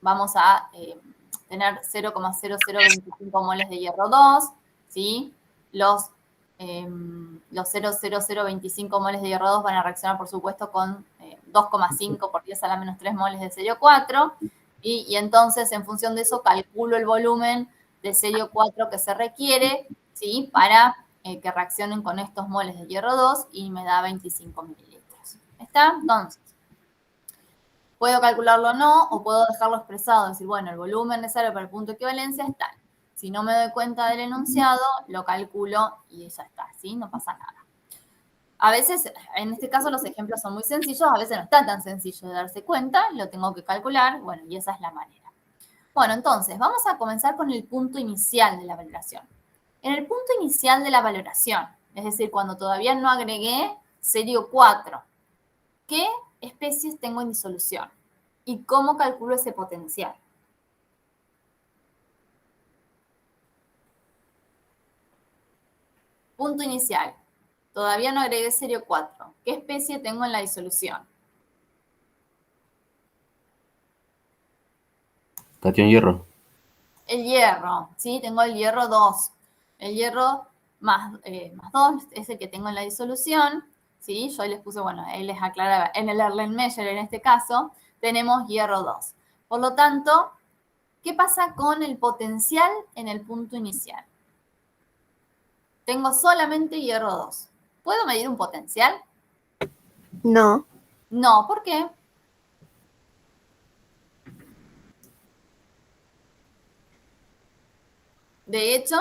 vamos a tener 0,0025 moles de hierro 2, ¿sí? Los 0,0025 moles de hierro 2 van a reaccionar, por supuesto, con 2,5 por 10 a la menos 3 moles de serio 4, y entonces, en función de eso, calculo el volumen de serio 4 que se requiere, ¿sí? Para que reaccionen con estos moles de hierro 2 y me da 25 mililitros. ¿Está? Entonces, puedo calcularlo o no, o puedo dejarlo expresado, decir, bueno, el volumen necesario para el punto de equivalencia es tal. Si no me doy cuenta del enunciado, lo calculo y ya está, ¿sí? No pasa nada. A veces, en este caso, los ejemplos son muy sencillos, a veces no está tan sencillo de darse cuenta, lo tengo que calcular, bueno, y esa es la manera. Bueno, entonces, vamos a comenzar con el punto inicial de la valoración. En el punto inicial de la valoración, es decir, cuando todavía no agregué serio 4, ¿qué especies tengo en disolución? ¿Y cómo calculo ese potencial? Punto inicial. Todavía no agregué serio 4. ¿Qué especie tengo en la disolución? Catión hierro. El hierro, ¿sí? Tengo el hierro 2. El hierro más 2 es el que tengo en la disolución, ¿sí? Yo ahí les puse, bueno, ahí les aclaraba, en el Erlenmeyer en este caso, tenemos hierro 2. Por lo tanto, ¿qué pasa con el potencial en el punto inicial? Tengo solamente hierro 2. ¿Puedo medir un potencial? No. No, ¿por qué? De hecho,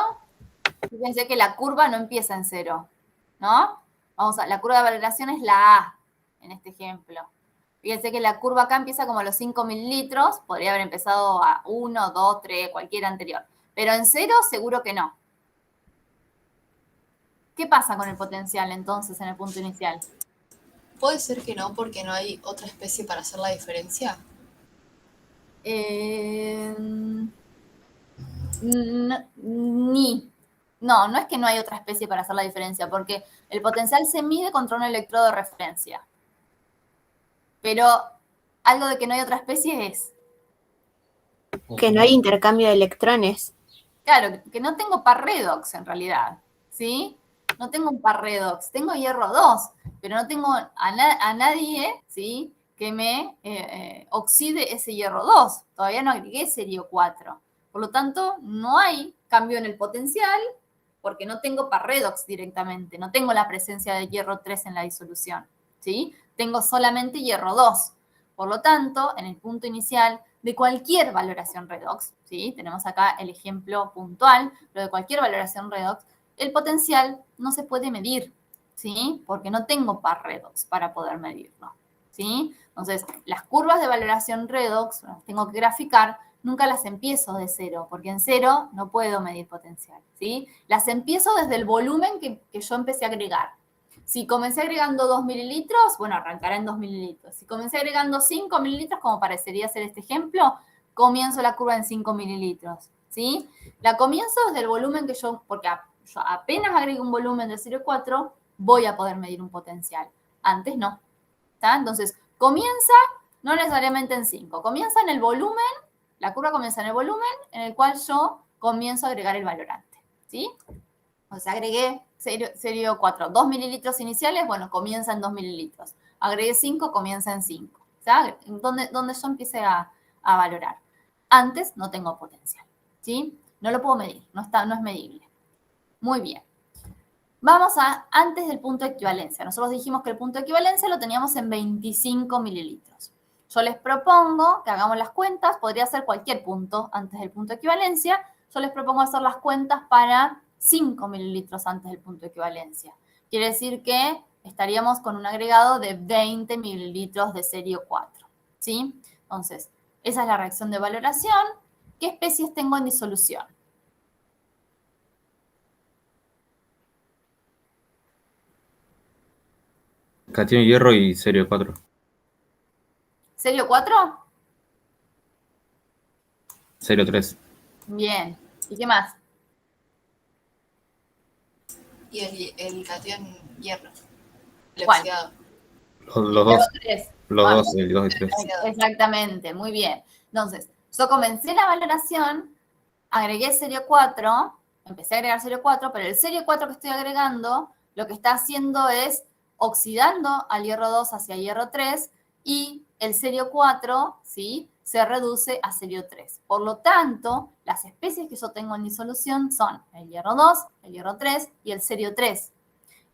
fíjense que la curva no empieza en 0, ¿no? Vamos a, la curva de valoración es la A, en este ejemplo. Fíjense que la curva acá empieza como a los 5 mililitros, podría haber empezado a 1, 2, 3, cualquiera anterior. Pero en 0 seguro que no. ¿Qué pasa con el potencial entonces en el punto inicial? ¿Puede ser que no porque no hay otra especie para hacer la diferencia? No es que no hay otra especie para hacer la diferencia, porque el potencial se mide contra un electrodo de referencia. Pero algo de que no hay otra especie es... Que no hay intercambio de electrones. Claro, que no tengo par redox en realidad, ¿sí? No tengo un par redox, tengo hierro 2, pero no tengo a nadie, ¿sí? Que me oxide ese hierro 2. Todavía no agregué serio 4. Por lo tanto, no hay cambio en el potencial porque no tengo par redox directamente. No tengo la presencia de hierro 3 en la disolución, ¿sí? Tengo solamente hierro 2. Por lo tanto, en el punto inicial de cualquier valoración redox, ¿sí? Tenemos acá el ejemplo puntual, pero de cualquier valoración redox, el potencial no se puede medir, ¿sí? Porque no tengo par redox para poder medirlo, ¿sí? Entonces, las curvas de valoración redox, las tengo que graficar, nunca las empiezo de 0, porque en 0 no puedo medir potencial, ¿sí? Las empiezo desde el volumen que yo empecé a agregar. Si comencé agregando 2 mililitros, bueno, arrancará en 2 mililitros. Si comencé agregando 5 mililitros, como parecería ser este ejemplo, comienzo la curva en 5 mililitros, ¿sí? La comienzo desde el volumen que porque yo apenas agrego un volumen de 0,4, voy a poder medir un potencial. Antes no, ¿está? Entonces, comienza no necesariamente en 5, comienza en el volumen, la curva comienza en el volumen en el cual yo comienzo a agregar el valorante, ¿sí? O sea, agregué 0,4, 2 mililitros iniciales, bueno, comienza en 2 mililitros. Agregué 5, comienza en 5. O sea, donde yo empiece a valorar. Antes no tengo potencial, ¿sí? No lo puedo medir, no es medible. Muy bien. Vamos a antes del punto de equivalencia. Nosotros dijimos que el punto de equivalencia lo teníamos en 25 mililitros. Yo les propongo que hagamos las cuentas, podría ser cualquier punto antes del punto de equivalencia. Yo les propongo hacer las cuentas para 5 mililitros antes del punto de equivalencia. Quiere decir que estaríamos con un agregado de 20 mililitros de 0,4, ¿sí? Entonces, esa es la reacción de valoración. ¿Qué especies tengo en disolución? Cation de hierro y 0,4. ¿0,4? 0,3. Bien. ¿Y qué más? Y el cation hierro. El ¿Cuál? oxidado. Los dos. 0,3. Los dos, el 2 y 3. Exactamente, muy bien. Entonces, yo comencé la valoración, agregué 0,4, empecé a agregar 0,4, pero el 0,4 que estoy agregando, lo que está haciendo es oxidando al hierro 2 hacia hierro 3 y el 0,4, ¿sí?, se reduce a 0,3. Por lo tanto, las especies que yo tengo en disolución son el hierro 2, el hierro 3 y el 0,3.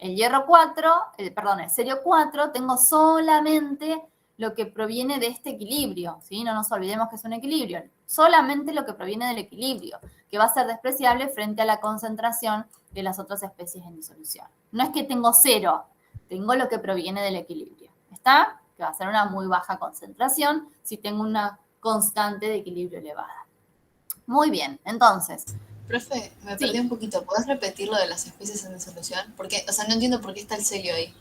El hierro 4, el 0,4, tengo solamente lo que proviene de este equilibrio, ¿sí? No nos olvidemos que es un equilibrio. Solamente lo que proviene del equilibrio, que va a ser despreciable frente a la concentración de las otras especies en disolución. No es que tengo 0, tengo lo que proviene del equilibrio. ¿Está? Que va a ser una muy baja concentración si tengo una constante de equilibrio elevada. Muy bien, entonces. Profe, me perdí un poquito. ¿Podés repetir lo de las especies en disolución? Porque, o sea, no entiendo por qué está el celio ahí.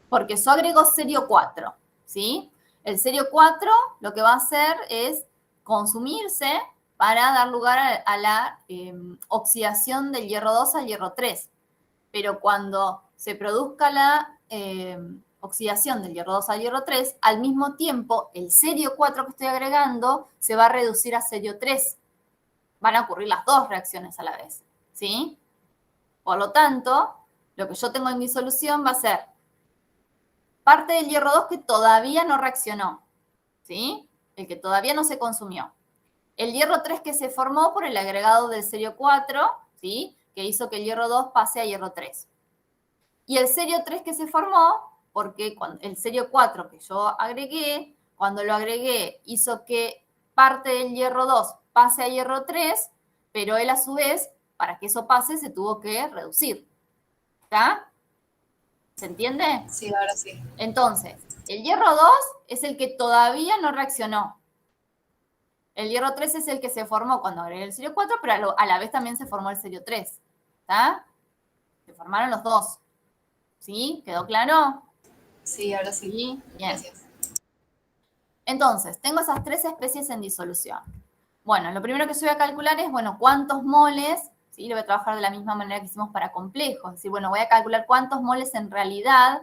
Porque yo agrego 0,4, ¿sí? El 0,4 lo que va a hacer es consumirse para dar lugar a la oxidación del hierro 2 al hierro 3. Pero cuando se produzca la oxidación del hierro 2 al hierro 3, al mismo tiempo el 0,4 que estoy agregando se va a reducir a 0,3. Van a ocurrir las dos reacciones a la vez, ¿sí? Por lo tanto, lo que yo tengo en mi solución va a ser parte del hierro 2 que todavía no reaccionó, ¿sí? El que todavía no se consumió. El hierro 3 que se formó por el agregado del 0,4, ¿sí?, que hizo que el hierro 2 pase a hierro 3. Y el 0,3 que se formó porque el 0,4 que yo agregué, cuando lo agregué, hizo que parte del hierro 2 pase a hierro 3, pero él a su vez, para que eso pase, se tuvo que reducir. ¿Está? ¿Se entiende? Sí, ahora sí. Entonces, el hierro 2 es el que todavía no reaccionó. El hierro 3 es el que se formó cuando agregué el 0,4, pero a la vez también se formó el 0,3. ¿Está? Se formaron los dos. ¿Sí? ¿Quedó claro? Sí, ahora sí. Sí, bien. Gracias. Entonces, tengo esas tres especies en disolución. Bueno, lo primero que yo voy a calcular es, bueno, cuántos moles, ¿sí? Lo voy a trabajar de la misma manera que hicimos para complejos. Es decir, bueno, voy a calcular cuántos moles en realidad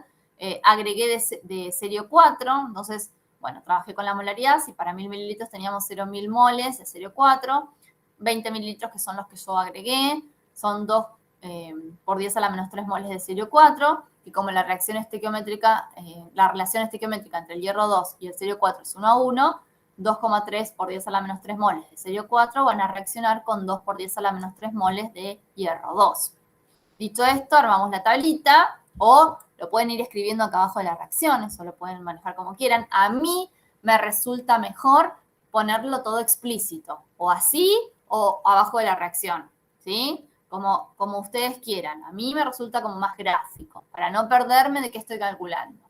agregué de 0,4. Entonces, bueno, trabajé con la molaridad. Si para 1000 mililitros teníamos 0,000 moles de 0,4, 20 mililitros que son los que yo agregué, son 2 por 10 a la menos 3 moles de 0,4, y como la reacción estequiométrica, la relación estequiométrica entre el hierro 2 y el 0,4 es 1 a 1, 2,3 por 10 a la menos 3 moles de 0,4 van a reaccionar con 2 por 10 a la menos 3 moles de hierro 2. Dicho esto, armamos la tablita, o lo pueden ir escribiendo acá abajo de las reacciones, o lo pueden manejar como quieran. A mí me resulta mejor ponerlo todo explícito, o así, o abajo de la reacción, ¿sí? Como ustedes quieran. A mí me resulta como más gráfico, para no perderme de qué estoy calculando.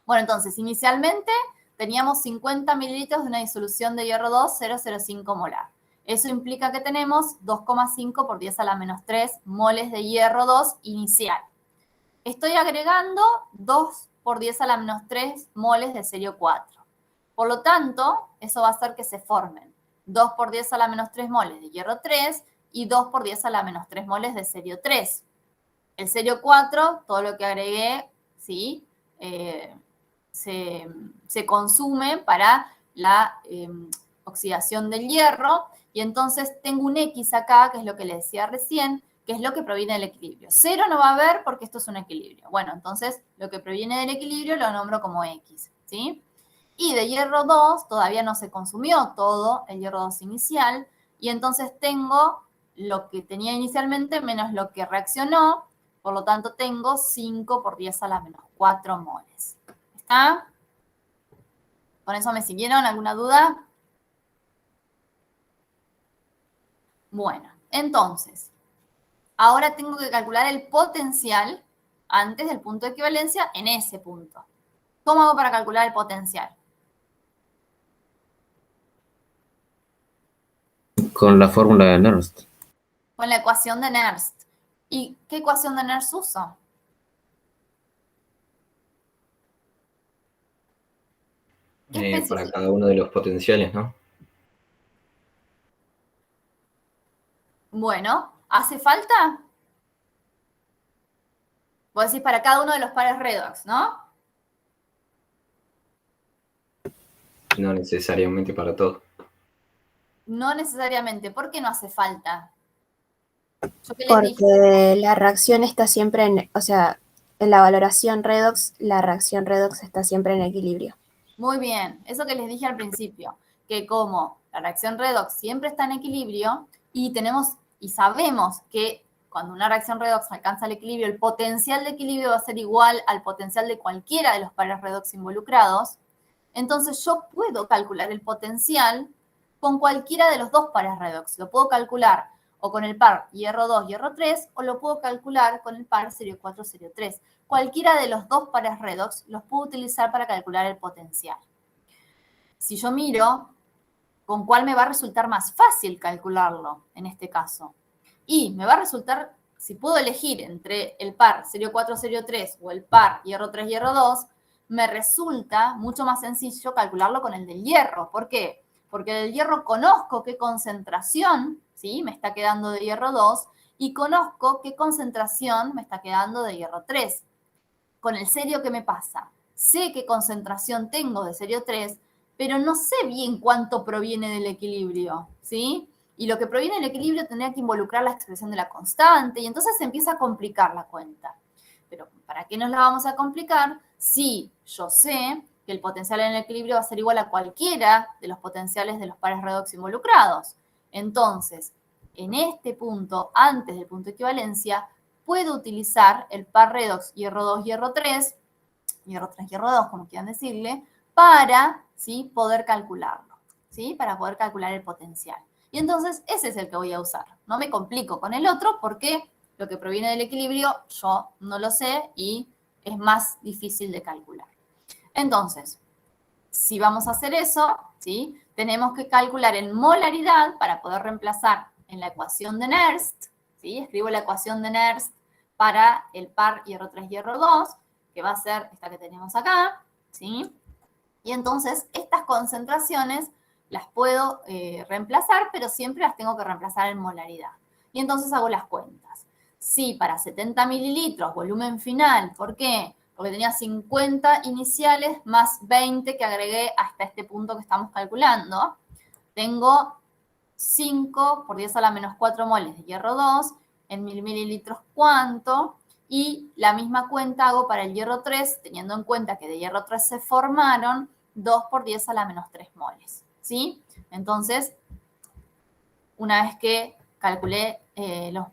Bueno, entonces, inicialmente teníamos 50 mililitros de una disolución de hierro 2, 0,05 molar. Eso implica que tenemos 2,5 por 10 a la menos 3 moles de hierro 2 inicial. estoy agregando 2 por 10 a la menos 3 moles de serio 4. Por lo tanto, eso va a hacer que se formen 2 por 10 a la menos 3 moles de hierro 3 y 2 por 10 a la menos 3 moles de serio 3. El serio 4, todo lo que agregué, ¿sí? Se consume para la oxidación del hierro, y entonces tengo un X acá, que es lo que les decía recién, que es lo que proviene del equilibrio. 0 no va a haber porque esto es un equilibrio. Bueno, entonces lo que proviene del equilibrio lo nombro como X, ¿sí? Y de hierro 2 todavía no se consumió todo el hierro 2 inicial, y entonces tengo lo que tenía inicialmente menos lo que reaccionó, por lo tanto tengo 5 por 10 a la menos 4 moles. ¿Está? ¿Con eso me siguieron? ¿Alguna duda? Bueno, entonces, ahora tengo que calcular el potencial antes del punto de equivalencia en ese punto. ¿Cómo hago para calcular el potencial? Con la fórmula de Nernst. Con la ecuación de Nernst. ¿Y qué ecuación de Nernst uso? Para cada uno de los potenciales, ¿no? Bueno, ¿hace falta? Vos decís para cada uno de los pares redox, ¿no? No necesariamente para todo. No necesariamente. ¿Por qué no hace falta? ¿Yo qué les dije? Porque la reacción está siempre en, o sea, en la valoración redox, la reacción redox está siempre en equilibrio. Muy bien, eso que les dije al principio, que como la reacción redox siempre está en equilibrio y sabemos que cuando una reacción redox alcanza el equilibrio, el potencial de equilibrio va a ser igual al potencial de cualquiera de los pares redox involucrados, entonces yo puedo calcular el potencial con cualquiera de los dos pares redox. Lo puedo calcular o con el par hierro 2, hierro 3, o lo puedo calcular con el par serio 4, serio 3. Cualquiera de los dos pares redox los puedo utilizar para calcular el potencial. Si yo miro con cuál me va a resultar más fácil calcularlo en este caso, y me va a resultar, si puedo elegir entre el par serio 4, serio 3 o el par hierro 3, hierro 2, me resulta mucho más sencillo calcularlo con el del hierro. ¿Por qué? Porque del hierro conozco qué concentración, ¿sí?, me está quedando de hierro 2 y conozco qué concentración me está quedando de hierro 3. Con el serio, ¿qué me pasa? Sé qué concentración tengo de serio 3, pero no sé bien cuánto proviene del equilibrio, ¿sí? Y lo que proviene del equilibrio tendría que involucrar la expresión de la constante, y entonces se empieza a complicar la cuenta. Pero ¿para qué nos la vamos a complicar si yo sé que el potencial en el equilibrio va a ser igual a cualquiera de los potenciales de los pares redox involucrados? Entonces, en este punto, antes del punto de equivalencia, puedo utilizar el par redox hierro 2, hierro 3, hierro 3, hierro 2, como quieran decirle, para, ¿sí?, poder calcularlo, ¿sí?, para poder calcular el potencial. Y entonces ese es el que voy a usar. No me complico con el otro porque lo que proviene del equilibrio yo no lo sé y es más difícil de calcular. Entonces, si vamos a hacer eso, ¿sí?, tenemos que calcular en molaridad para poder reemplazar en la ecuación de Nernst, ¿sí? Escribo la ecuación de Nernst para el par hierro 3, hierro 2, que va a ser esta que tenemos acá, ¿sí? Y entonces estas concentraciones las puedo reemplazar, pero siempre las tengo que reemplazar en molaridad. Y entonces hago las cuentas. Si para 70 mililitros, volumen final, ¿por qué? Porque tenía 50 iniciales más 20 que agregué hasta este punto que estamos calculando, tengo 5 por 10 a la menos 4 moles de hierro 2, en 1000 mililitros cuánto, y la misma cuenta hago para el hierro 3, teniendo en cuenta que de hierro 3 se formaron 2 por 10 a la menos 3 moles, ¿sí? Entonces, una vez que calculé en las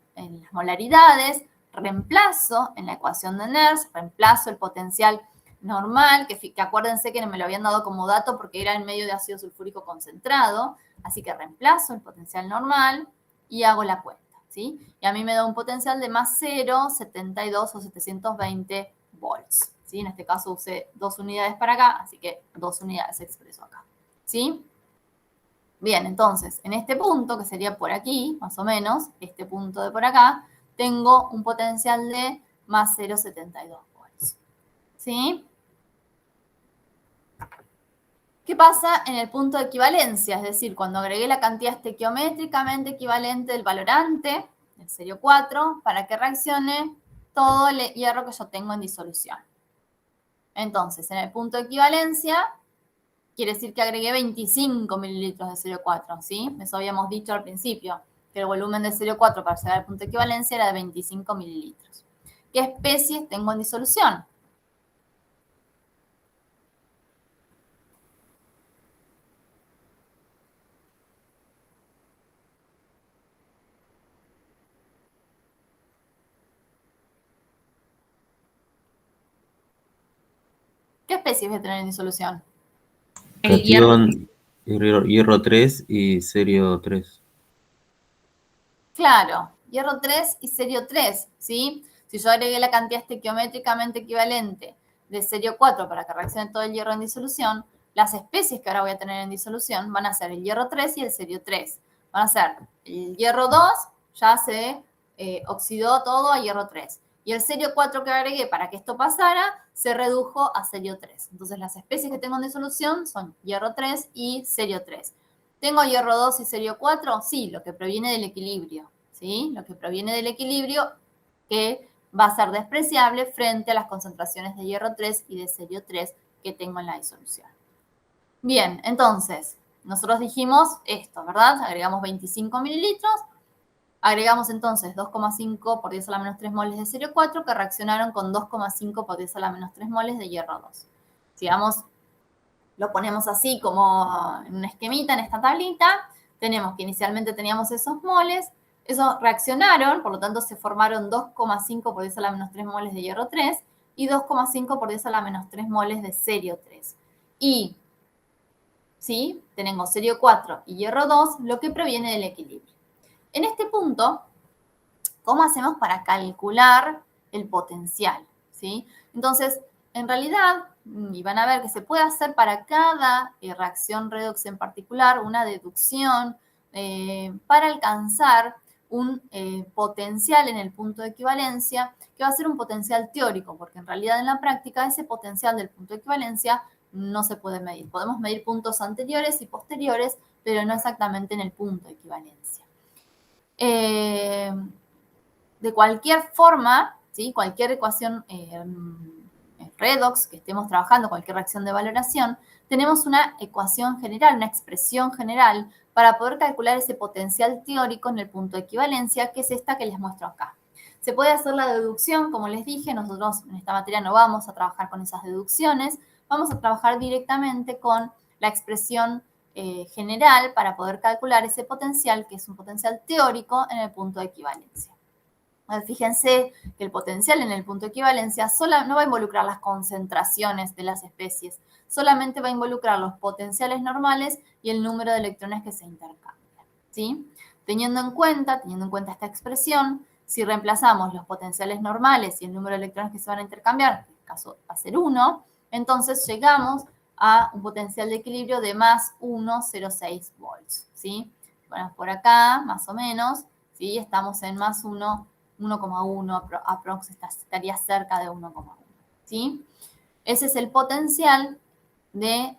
molaridades, reemplazo en la ecuación de Nernst, reemplazo el potencial normal, que acuérdense que me lo habían dado como dato porque era en medio de ácido sulfúrico concentrado, así que reemplazo el potencial normal y hago la cuenta, ¿sí? Y a mí me da un potencial de más 0,72 o 720 volts, ¿sí? En este caso usé 2 unidades para acá, así que 2 unidades expreso acá, ¿sí? Bien, entonces, en este punto, que sería por aquí, más o menos, este punto de por acá, tengo un potencial de más 0,72 volts. ¿Sí? ¿Qué pasa en el punto de equivalencia? Es decir, cuando agregué la cantidad estequiométricamente equivalente del valorante, el serio 4, para que reaccione todo el hierro que yo tengo en disolución. Entonces, en el punto de equivalencia, quiere decir que agregué 25 mililitros de serio 4, ¿sí? Eso habíamos dicho al principio, que el volumen de serio 4 para llegar al punto de equivalencia era de 25 mililitros. ¿Qué especies tengo en disolución? ¿Qué especies voy a tener en disolución? El hierro. Catión, hierro 3 y serio 3. Claro, hierro 3 y serio 3, ¿sí? Si yo agregué la cantidad estequiométricamente equivalente de serio 4 para que reaccione todo el hierro en disolución, las especies que ahora voy a tener en disolución van a ser el hierro 3 y el serio 3. Van a ser el hierro 2, ya se oxidó todo a hierro 3. Y el serio 4 que agregué para que esto pasara, se redujo a serio 3. Entonces las especies que tengo en disolución son hierro 3 y serio 3. ¿Tengo hierro 2 y serio 4? Sí, lo que proviene del equilibrio, ¿sí? Lo que proviene del equilibrio que va a ser despreciable frente a las concentraciones de hierro 3 y de serio 3 que tengo en la disolución. Bien, entonces, nosotros dijimos esto, ¿verdad? Agregamos 25 mililitros, agregamos entonces 2,5 por 10 a la menos 3 moles de serio 4 que reaccionaron con 2,5 por 10 a la menos 3 moles de hierro 2. Sigamos. Lo ponemos así como en una esquemita, en esta tablita. Tenemos que inicialmente teníamos esos moles. Esos reaccionaron, por lo tanto se formaron 2,5 por 10 a la menos 3 moles de hierro 3 y 2,5 por 10 a la menos 3 moles de serio 3. Y, ¿sí? Tenemos serio 4 y hierro 2, lo que proviene del equilibrio. En este punto, ¿cómo hacemos para calcular el potencial? ¿Sí? Entonces, en realidad, y van a ver que se puede hacer para cada reacción redox en particular una deducción para alcanzar un potencial en el punto de equivalencia, que va a ser un potencial teórico, porque en realidad en la práctica ese potencial del punto de equivalencia no se puede medir. Podemos medir puntos anteriores y posteriores, pero no exactamente en el punto de equivalencia. De cualquier forma, ¿sí? Cualquier ecuación redox que estemos trabajando, cualquier reacción de valoración, tenemos una ecuación general, una expresión general para poder calcular ese potencial teórico en el punto de equivalencia, que es esta que les muestro acá. Se puede hacer la deducción, como les dije, nosotros en esta materia no vamos a trabajar con esas deducciones, vamos a trabajar directamente con la expresión general para poder calcular ese potencial, que es un potencial teórico en el punto de equivalencia. Fíjense que el potencial en el punto de equivalencia no va a involucrar las concentraciones de las especies, solamente va a involucrar los potenciales normales y el número de electrones que se intercambian, ¿sí? Teniendo en cuenta esta expresión, si reemplazamos los potenciales normales y el número de electrones que se van a intercambiar, en este caso va a ser 1, entonces llegamos a un potencial de equilibrio de más 1,06 volts, ¿sí? Bueno, por acá, más o menos, ¿sí? Estamos en más 1,1, aprox estaría cerca de 1,1, ¿sí? Ese es el potencial de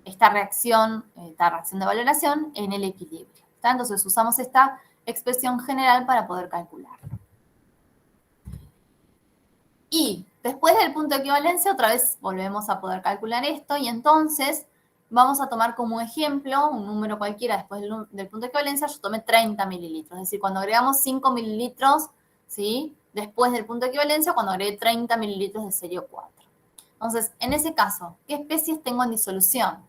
esta reacción de valoración en el equilibrio, ¿está? Entonces usamos esta expresión general para poder calcular. Y después del punto de equivalencia, otra vez volvemos a poder calcular esto y entonces vamos a tomar como ejemplo un número cualquiera después del punto de equivalencia. Yo tomé 30 mililitros, es decir, cuando agregamos 5 mililitros, ¿sí? Después del punto de equivalencia, cuando agregué 30 mililitros de serio 4. Entonces, en ese caso, ¿qué especies tengo en disolución?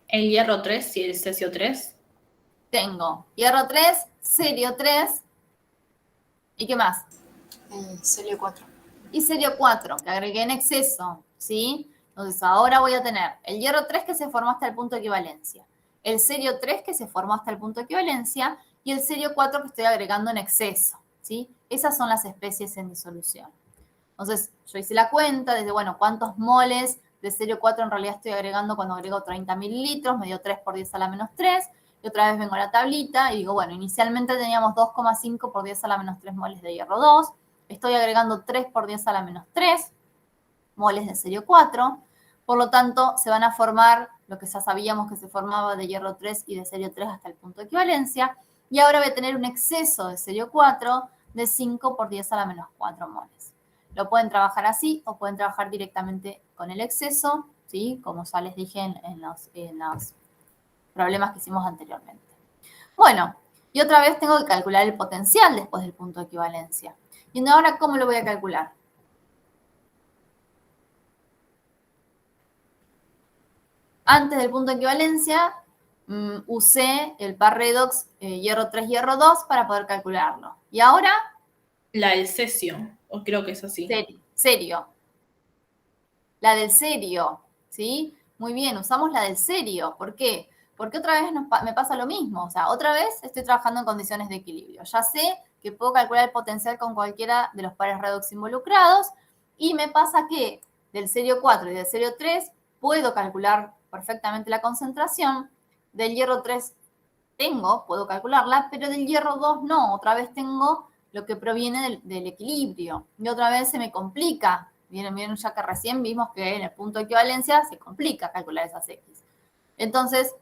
El hierro 3 y el cesio 3. Tengo hierro 3, serio 3, ¿y qué más? Serio 4. Y serio 4, que agregué en exceso, ¿sí? Entonces ahora voy a tener el hierro 3 que se formó hasta el punto de equivalencia, el serio 3 que se formó hasta el punto de equivalencia y el serio 4 que estoy agregando en exceso, ¿sí? Esas son las especies en disolución. Entonces yo hice la cuenta desde, bueno, cuántos moles de serio 4 en realidad estoy agregando cuando agrego 30 mililitros, me dio 3 por 10 a la menos 3, y otra vez vengo a la tablita y digo, bueno, inicialmente teníamos 2,5 por 10 a la menos 3 moles de hierro 2, estoy agregando 3 por 10 a la menos 3 moles de serio 4, por lo tanto se van a formar lo que ya sabíamos que se formaba de hierro 3 y de serio 3 hasta el punto de equivalencia, y ahora voy a tener un exceso de serio 4 de 5 por 10 a la menos 4 moles. Lo pueden trabajar así o pueden trabajar directamente con el exceso, ¿sí? Como ya les dije en los problemas que hicimos anteriormente. Bueno, y otra vez tengo que calcular el potencial después del punto de equivalencia. Y ahora, ¿cómo lo voy a calcular? Antes del punto de equivalencia, usé el par redox hierro 3, hierro 2 para poder calcularlo. Y ahora... La del cesio, o creo que es así. Serio. La del serio, ¿sí? Muy bien, usamos la del serio. ¿Por qué? Porque otra vez me pasa lo mismo. O sea, otra vez estoy trabajando en condiciones de equilibrio. Ya sé que puedo calcular el potencial con cualquiera de los pares redox involucrados y me pasa que del serio 4 y del serio 3 puedo calcular perfectamente la concentración. Del hierro 3 puedo calcularla, pero del hierro 2 no. Otra vez tengo lo que proviene del equilibrio. Y otra vez se me complica. Vieron ya que recién vimos que en el punto de equivalencia se complica calcular esas X. Entonces,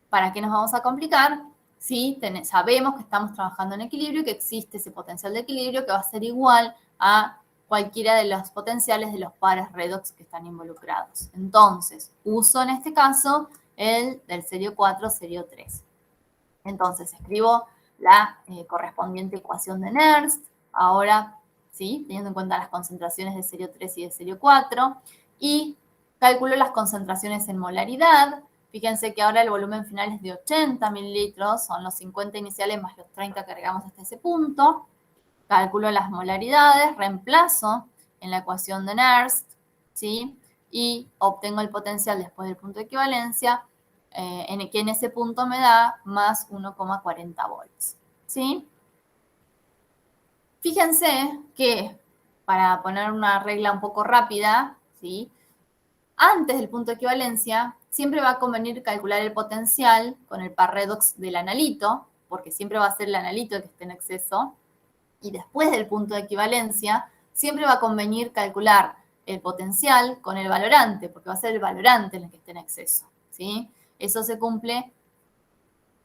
¿para qué nos vamos a complicar? Si sabemos que estamos trabajando en equilibrio y que existe ese potencial de equilibrio que va a ser igual a cualquiera de los potenciales de los pares redox que están involucrados. Entonces, uso en este caso el del serio 4, serio 3. Entonces, escribo la correspondiente ecuación de Nernst, ahora, ¿sí? Teniendo en cuenta las concentraciones de serio 3 y de serio 4, y calculo las concentraciones en molaridad. Fíjense que ahora el volumen final es de 80 mililitros, son los 50 iniciales más los 30 que agregamos hasta ese punto. Calculo las molaridades, reemplazo en la ecuación de Nernst, ¿sí? Y obtengo el potencial después del punto de equivalencia, que en ese punto me da más 1,40 volts, ¿sí? Fíjense que, para poner una regla un poco rápida, ¿sí? Antes del punto de equivalencia, siempre va a convenir calcular el potencial con el par redox del analito, porque siempre va a ser el analito el que esté en exceso, y después del punto de equivalencia, siempre va a convenir calcular el potencial con el valorante, porque va a ser el valorante el que esté en exceso, ¿sí? Eso se cumple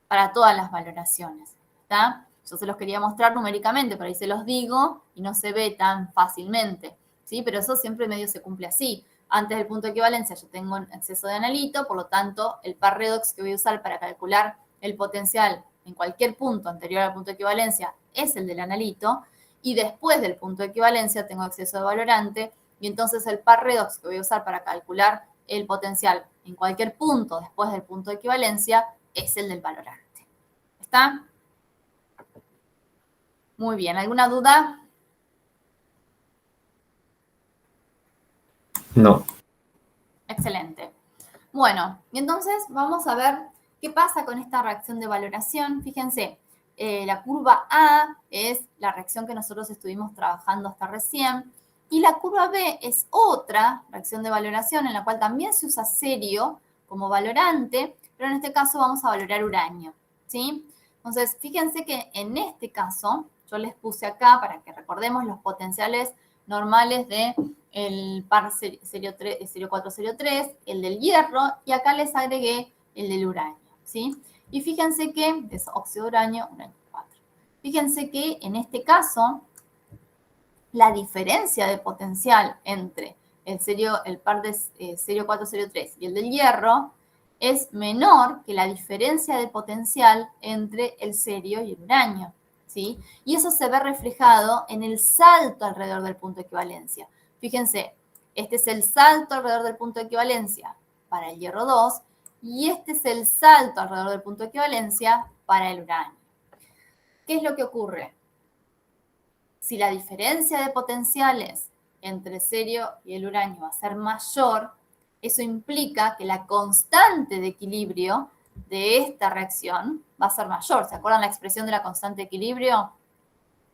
para todas las valoraciones, ¿está? Yo se los quería mostrar numéricamente, por ahí se los digo y no se ve tan fácilmente, ¿sí? Pero eso siempre medio se cumple así. Antes del punto de equivalencia yo tengo un exceso de analito, por lo tanto, el par redox que voy a usar para calcular el potencial en cualquier punto anterior al punto de equivalencia es el del analito, y después del punto de equivalencia tengo exceso de valorante, y entonces el par redox que voy a usar para calcular el potencial en cualquier punto después del punto de equivalencia es el del valorante. ¿Está? Muy bien, ¿alguna duda? No. Excelente. Bueno, y entonces vamos a ver qué pasa con esta reacción de valoración. Fíjense, la curva A es la reacción que nosotros estuvimos trabajando hasta recién, y la curva B es otra reacción de valoración en la cual también se usa serio como valorante, pero en este caso vamos a valorar uranio, ¿sí? Entonces, fíjense que en este caso, yo les puse acá para que recordemos los potenciales normales del par serio 3, serio 4, serio 3, el del hierro, y acá les agregué el del uranio, ¿sí? Y fíjense que es óxido de uranio 4. Fíjense que en este caso, la diferencia de potencial entre el par de serio 4, serio 3 y el del hierro es menor que la diferencia de potencial entre el serio y el uranio, ¿sí? Y eso se ve reflejado en el salto alrededor del punto de equivalencia. Fíjense, este es el salto alrededor del punto de equivalencia para el hierro 2, y este es el salto alrededor del punto de equivalencia para el uranio. ¿Qué es lo que ocurre? Si la diferencia de potenciales entre el serio y el uranio va a ser mayor, eso implica que la constante de equilibrio de esta reacción va a ser mayor. ¿Se acuerdan la expresión de la constante de equilibrio?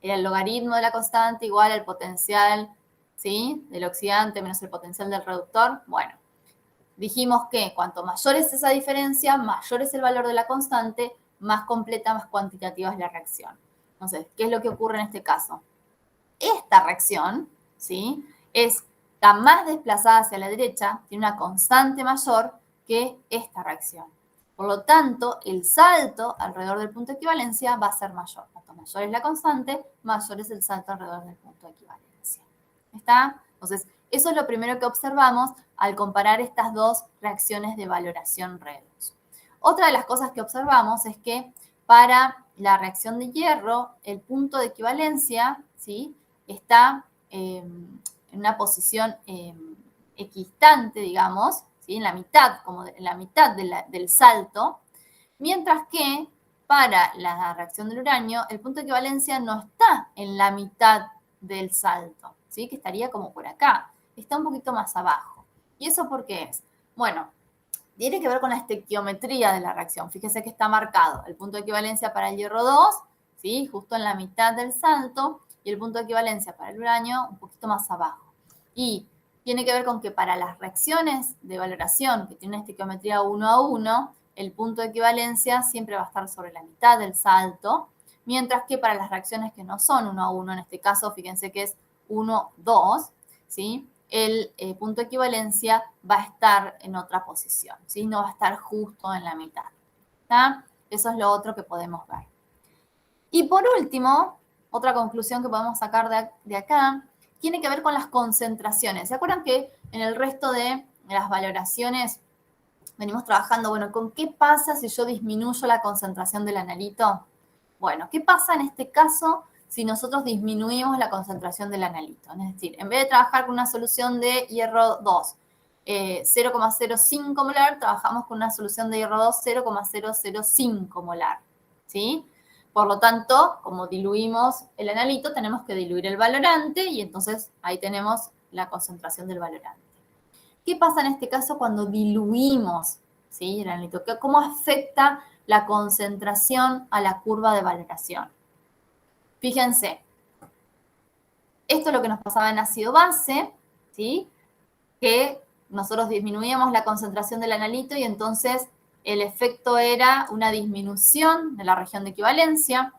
Era el logaritmo de la constante igual al potencial ¿sí? Del oxidante menos el potencial del reductor. Bueno, dijimos que cuanto mayor es esa diferencia, mayor es el valor de la constante, más completa, más cuantitativa es la reacción. Entonces, ¿qué es lo que ocurre en este caso? Esta reacción, ¿sí? Está más desplazada hacia la derecha, tiene una constante mayor que esta reacción. Por lo tanto, el salto alrededor del punto de equivalencia va a ser mayor. Cuanto mayor es la constante, mayor es el salto alrededor del punto de equivalencia. ¿Está? Entonces, eso es lo primero que observamos al comparar estas dos reacciones de valoración redox. Otra de las cosas que observamos es que para la reacción de hierro, el punto de equivalencia, ¿sí?, está en una posición equidistante, digamos, ¿sí?, en la mitad, como en la mitad del salto, mientras que para la reacción del uranio, el punto de equivalencia no está en la mitad del salto, ¿sí?, que estaría como por acá, está un poquito más abajo. ¿Y eso por qué es? Bueno, tiene que ver con la estequiometría de la reacción. Fíjese que está marcado el punto de equivalencia para el hierro 2, ¿sí?, justo en la mitad del salto, y el punto de equivalencia para el uranio un poquito más abajo. Y tiene que ver con que para las reacciones de valoración que tienen estequiometría 1 a 1, el punto de equivalencia siempre va a estar sobre la mitad del salto, mientras que para las reacciones que no son 1 a 1, en este caso, fíjense que es 1, 2, ¿sí?, el punto de equivalencia va a estar en otra posición, ¿sí?, no va a estar justo en la mitad. ¿Está? Eso es lo otro que podemos ver. Y por último, otra conclusión que podemos sacar de acá tiene que ver con las concentraciones. ¿Se acuerdan que en el resto de las valoraciones venimos trabajando, bueno, con qué pasa si yo disminuyo la concentración del analito? Bueno, ¿qué pasa en este caso si nosotros disminuimos la concentración del analito? Es decir, en vez de trabajar con una solución de hierro 2, 0,05 molar, trabajamos con una solución de hierro 2, 0,005 molar, ¿sí? Por lo tanto, como diluimos el analito, tenemos que diluir el valorante y entonces ahí tenemos la concentración del valorante. ¿Qué pasa en este caso cuando diluimos, ¿sí?, el analito? ¿Cómo afecta la concentración a la curva de valoración? Fíjense, esto es lo que nos pasaba en ácido base, ¿sí?, que nosotros disminuíamos la concentración del analito y entonces el efecto era una disminución de la región de equivalencia,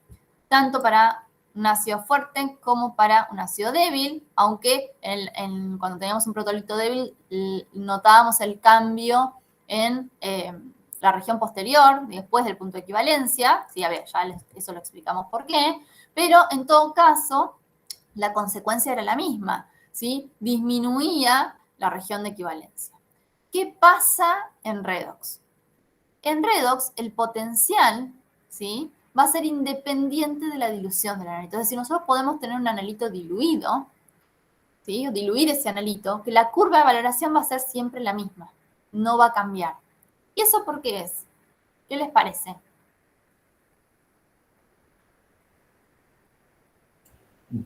tanto para un ácido fuerte como para un ácido débil, aunque cuando teníamos un protolito débil notábamos el cambio en la región posterior, después del punto de equivalencia. Sí, a ver, ya eso lo explicamos por qué, pero en todo caso la consecuencia era la misma, ¿sí? Disminuía la región de equivalencia. ¿Qué pasa en redox? En redox, el potencial, ¿sí?, va a ser independiente de la dilución del analito. Es decir, nosotros podemos tener un analito diluido, ¿sí?, o diluir ese analito, que la curva de valoración va a ser siempre la misma, no va a cambiar. ¿Y eso por qué es? ¿Qué les parece?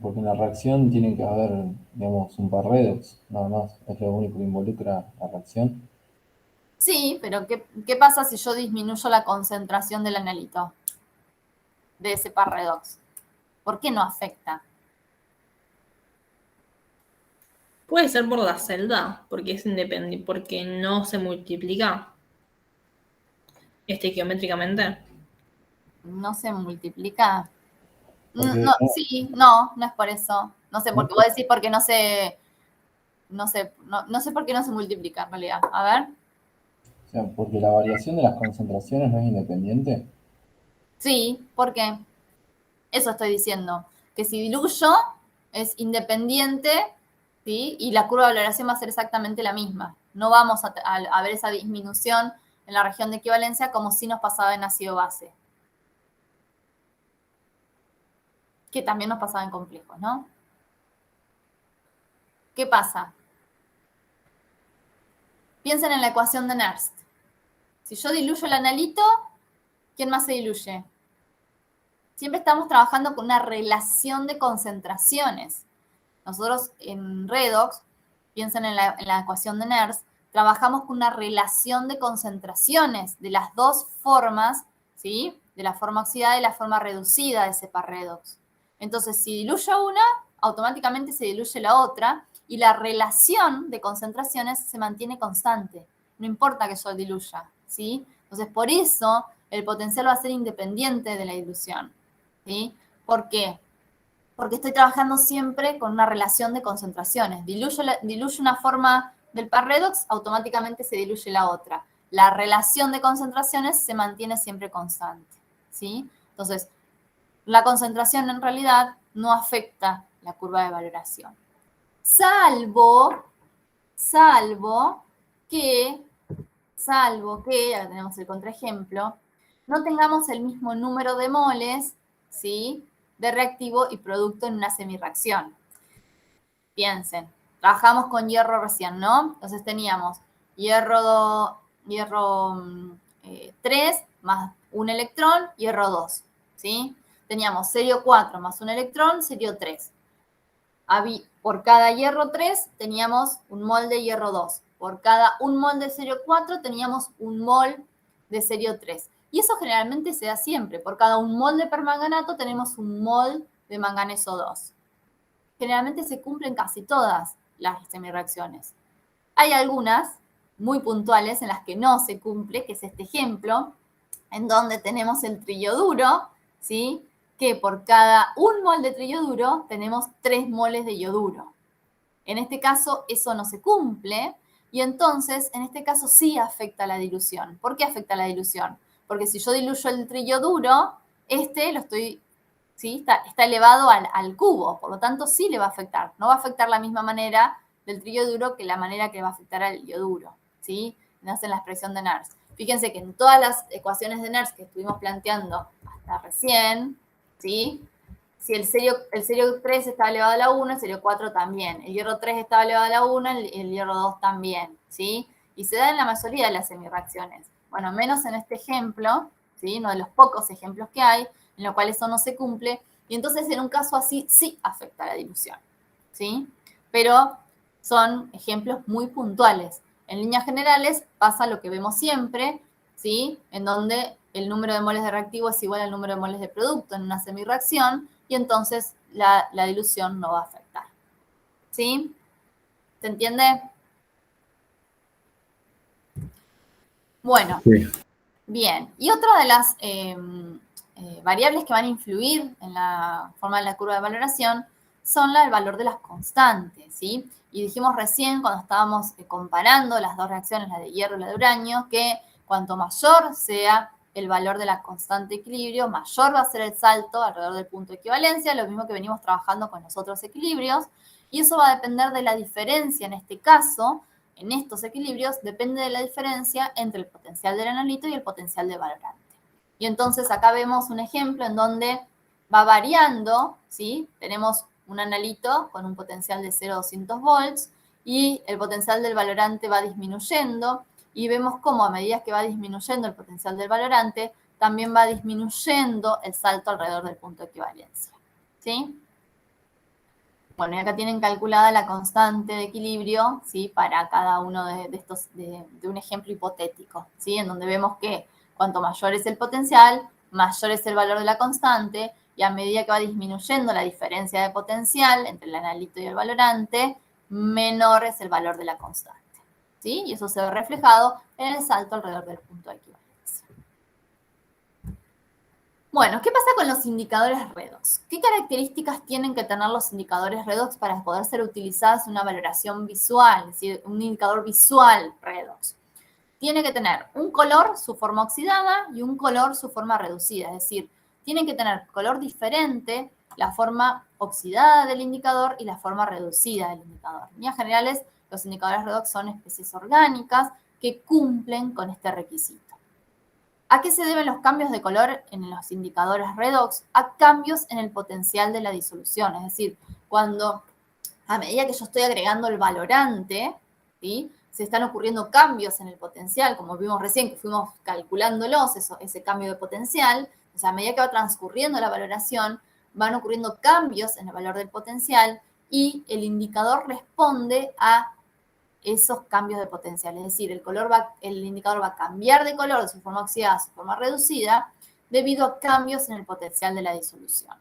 Porque en la reacción tiene que haber, digamos, un par redox, nada más. Es lo único que involucra la reacción. Sí, pero ¿qué pasa si yo disminuyo la concentración del analito? De ese par redox. ¿Por qué no afecta? Puede ser por la celda, porque es independiente, porque no se multiplica estequiométricamente. ¿No se multiplica? Porque No, sí, no es por eso. No sé, porque vos decís porque no sé por qué no se multiplica en realidad. A ver. o sea, porque la variación de las concentraciones no es independiente. Sí, ¿por qué? Eso estoy diciendo. Que si diluyo es independiente, ¿sí?, y la curva de valoración va a ser exactamente la misma. No vamos a ver esa disminución en la región de equivalencia como si nos pasaba en ácido base. Que también nos pasaba en complejos, ¿no? ¿Qué pasa? Piensen en la ecuación de Nernst. Si yo diluyo el analito, ¿quién más se diluye? Siempre estamos trabajando con una relación de concentraciones. Nosotros en redox, piensen en la ecuación de Nernst, trabajamos con una relación de concentraciones de las dos formas, ¿sí?, de la forma oxidada y la forma reducida de ese par redox. Entonces, si diluyo una, automáticamente se diluye la otra y la relación de concentraciones se mantiene constante. No importa que yo diluya, ¿sí? Entonces, por eso el potencial va a ser independiente de la dilución, ¿sí? ¿Por qué? Porque estoy trabajando siempre con una relación de concentraciones. Diluyo una forma del par redox, automáticamente se diluye la otra. La relación de concentraciones se mantiene siempre constante, ¿sí? Entonces, la concentración en realidad no afecta la curva de valoración. Salvo que, ya tenemos el contraejemplo, no tengamos el mismo número de moles, ¿sí?, de reactivo y producto en una semirreacción. Piensen, trabajamos con hierro recién, ¿no? Entonces teníamos hierro 3 más un electrón, hierro 2, ¿sí? Teníamos serio 4 más un electrón, serio 3. Por cada hierro 3 teníamos un mol de hierro 2. Por cada un mol de serio 4 teníamos un mol de serio 3. Y eso generalmente se da siempre. Por cada un mol de permanganato tenemos un mol de manganeso 2. Generalmente se cumplen casi todas las semirreacciones. Hay algunas muy puntuales en las que no se cumple, que es este ejemplo, en donde tenemos el triyoduro, ¿sí?, que por cada un mol de triyoduro tenemos 3 moles de yoduro. En este caso eso no se cumple y entonces en este caso sí afecta la dilución. ¿Por qué afecta la dilución? Porque si yo diluyo el triyoduro, ¿sí?, está elevado al cubo, por lo tanto sí le va a afectar. No va a afectar la misma manera del triyoduro que la manera que va a afectar al yoduro, ¿sí? Nace en la expresión de Nernst. Fíjense que en todas las ecuaciones de Nernst que estuvimos planteando hasta recién, ¿sí?, si el serio 3 estaba elevado a la 1, el serio 4 también. El hierro 3 estaba elevado a la 1, el hierro 2 también, ¿sí? Y se da en la mayoría de las semirreacciones. Bueno, menos en este ejemplo, ¿sí?, uno de los pocos ejemplos que hay, en lo cual eso no se cumple, y entonces en un caso así sí afecta la dilución, ¿sí? Pero son ejemplos muy puntuales. En líneas generales pasa lo que vemos siempre, ¿sí?, en donde el número de moles de reactivo es igual al número de moles de producto en una semirreacción, y entonces la dilución no va a afectar, ¿sí? ¿Se entiende? Bueno, Sí. Bien. Y otra de las variables que van a influir en la forma de la curva de valoración son el valor de las constantes, ¿sí? Y dijimos recién, cuando estábamos comparando las dos reacciones, la de hierro y la de uranio, que cuanto mayor sea el valor de la constante de equilibrio, mayor va a ser el salto alrededor del punto de equivalencia, lo mismo que venimos trabajando con los otros equilibrios, y eso va a depender de la diferencia, en este caso, en estos equilibrios, depende de la diferencia entre el potencial del analito y el potencial de valorante. Y entonces acá vemos un ejemplo en donde va variando, ¿sí? Tenemos un analito con un potencial de 0,200 volts y el potencial del valorante va disminuyendo, y vemos cómo a medida que va disminuyendo el potencial del valorante, también va disminuyendo el salto alrededor del punto de equivalencia, ¿sí? Bueno, y acá tienen calculada la constante de equilibrio, ¿sí?, para cada uno de estos, de un ejemplo hipotético, ¿sí?, en donde vemos que cuanto mayor es el potencial, mayor es el valor de la constante, y a medida que va disminuyendo la diferencia de potencial entre el analito y el valorante, menor es el valor de la constante, ¿sí? Y eso se ve reflejado en el salto alrededor del punto de equivalencia. Bueno, ¿qué pasa con los indicadores redox? ¿Qué características tienen que tener los indicadores redox para poder ser utilizados en una valoración visual, es decir, un indicador visual redox? Tiene que tener un color, su forma oxidada, y un color, su forma reducida. Es decir, tienen que tener color diferente, la forma oxidada del indicador y la forma reducida del indicador. En líneas generales, los indicadores redox son especies orgánicas que cumplen con este requisito. ¿A qué se deben los cambios de color en los indicadores redox? A cambios en el potencial de la disolución. Es decir, cuando a medida que yo estoy agregando el valorante, ¿sí?, se están ocurriendo cambios en el potencial, como vimos recién, que fuimos calculándolos, ese cambio de potencial. O sea, a medida que va transcurriendo la valoración, van ocurriendo cambios en el valor del potencial y el indicador responde a esos cambios de potencial. Es decir, el indicador va a cambiar de color de su forma oxidada a su forma reducida debido a cambios en el potencial de la disolución.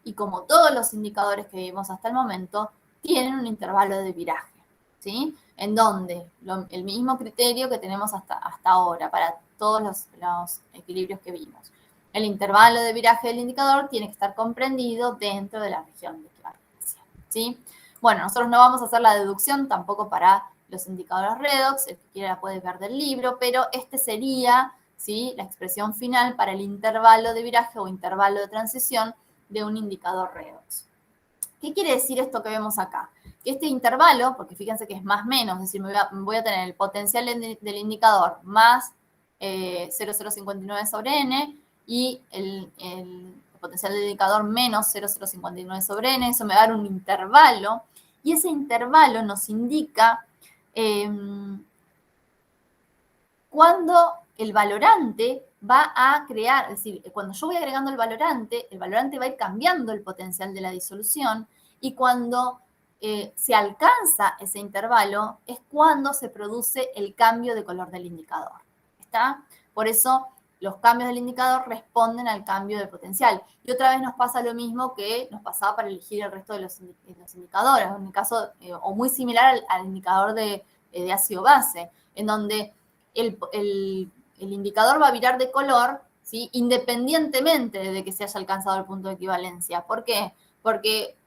y como todos los indicadores que vimos hasta el momento, tienen un intervalo de viraje, ¿sí? En donde el mismo criterio que tenemos hasta ahora para todos los equilibrios que vimos. El intervalo de viraje del indicador tiene que estar comprendido dentro de la región de equivalencia, ¿sí? Bueno, nosotros no vamos a hacer la deducción tampoco para los indicadores redox, el que quiera la puede ver del libro, pero este sería, ¿sí?, la expresión final para el intervalo de viraje o intervalo de transición de un indicador redox. ¿Qué quiere decir esto que vemos acá? Que este intervalo, porque fíjense que es más menos, es decir, voy a tener el potencial del indicador más 0,059 sobre n y el potencial del indicador menos 0,059 sobre n, eso me va a dar un intervalo, y ese intervalo nos indica cuando el valorante va a crear, es decir, cuando yo voy agregando el valorante va a ir cambiando el potencial de la disolución, y cuando se alcanza ese intervalo es cuando se produce el cambio de color del indicador. ¿Está? Por eso los cambios del indicador responden al cambio del potencial. Y otra vez nos pasa lo mismo que nos pasaba para elegir el resto de los indicadores, en el caso, o muy similar al indicador de ácido-base, en donde el indicador va a virar de color, ¿sí?, independientemente de que se haya alcanzado el punto de equivalencia. ¿Por qué? Porque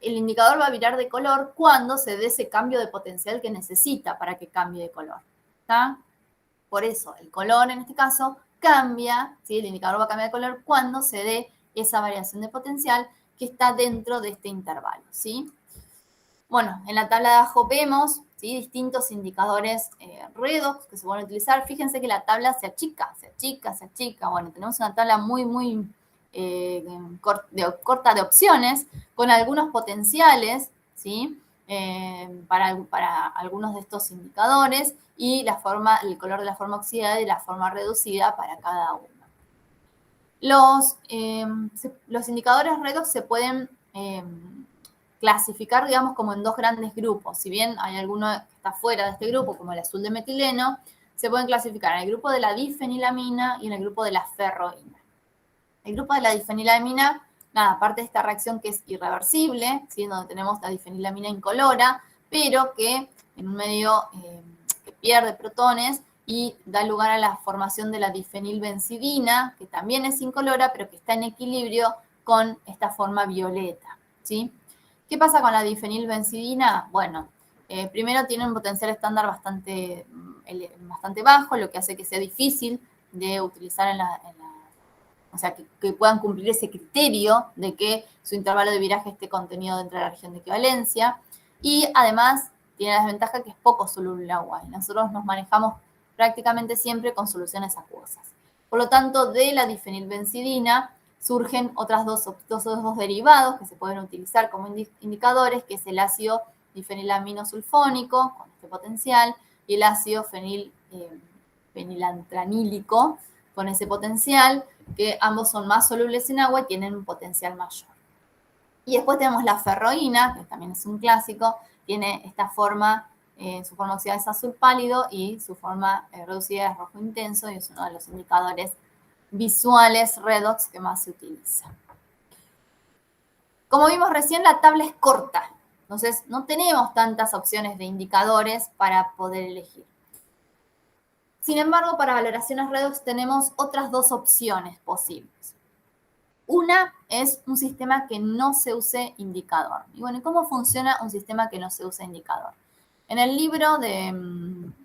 el indicador va a virar de color cuando se dé ese cambio de potencial que necesita para que cambie de color. ¿Está? Por eso, el color en este caso cambia, ¿sí?, el indicador va a cambiar de color cuando se dé esa variación de potencial que está dentro de este intervalo, ¿sí? Bueno, en la tabla de abajo vemos, ¿sí?, distintos indicadores redox que se pueden utilizar. Fíjense que la tabla se achica. Bueno, tenemos una tabla muy corta de opciones, con algunos potenciales, ¿sí?, para algunos de estos indicadores, y el color de la forma oxidada y la forma reducida para cada uno. Los indicadores redox se pueden clasificar, digamos, como en dos grandes grupos. Si bien hay alguno que está fuera de este grupo, como el azul de metileno, se pueden clasificar en el grupo de la difenilamina y en el grupo de la ferroína. El grupo de la difenilamina, nada, aparte de esta reacción que es irreversible, ¿sí?, donde tenemos la difenilamina incolora, pero que en un medio que pierde protones y da lugar a la formación de la difenilbencidina, que también es incolora, pero que está en equilibrio con esta forma violeta, ¿sí? ¿Qué pasa con la difenilbencidina? Bueno, primero tiene un potencial estándar bastante bajo, lo que hace que sea difícil de utilizar o sea, que puedan cumplir ese criterio de que su intervalo de viraje esté contenido dentro de la región de equivalencia. Y además tiene la desventaja que es poco soluble en agua, y nosotros nos manejamos prácticamente siempre con soluciones acuosas. Por lo tanto, de la difenilbencidina surgen otras dos derivados que se pueden utilizar como indicadores, que es el ácido difenilaminosulfónico, con este potencial, y el ácido fenilantranílico, con ese potencial, que ambos son más solubles en agua y tienen un potencial mayor. Y después tenemos la ferroína, que también es un clásico, tiene esta forma, su forma oxidada es azul pálido y su forma reducida es rojo intenso, y es uno de los indicadores visuales redox que más se utiliza. Como vimos recién, la tabla es corta, entonces no tenemos tantas opciones de indicadores para poder elegir. Sin embargo, para valoraciones redox tenemos otras dos opciones posibles. Una es un sistema que no se use indicador. Y bueno, ¿cómo funciona un sistema que no se use indicador? En el libro de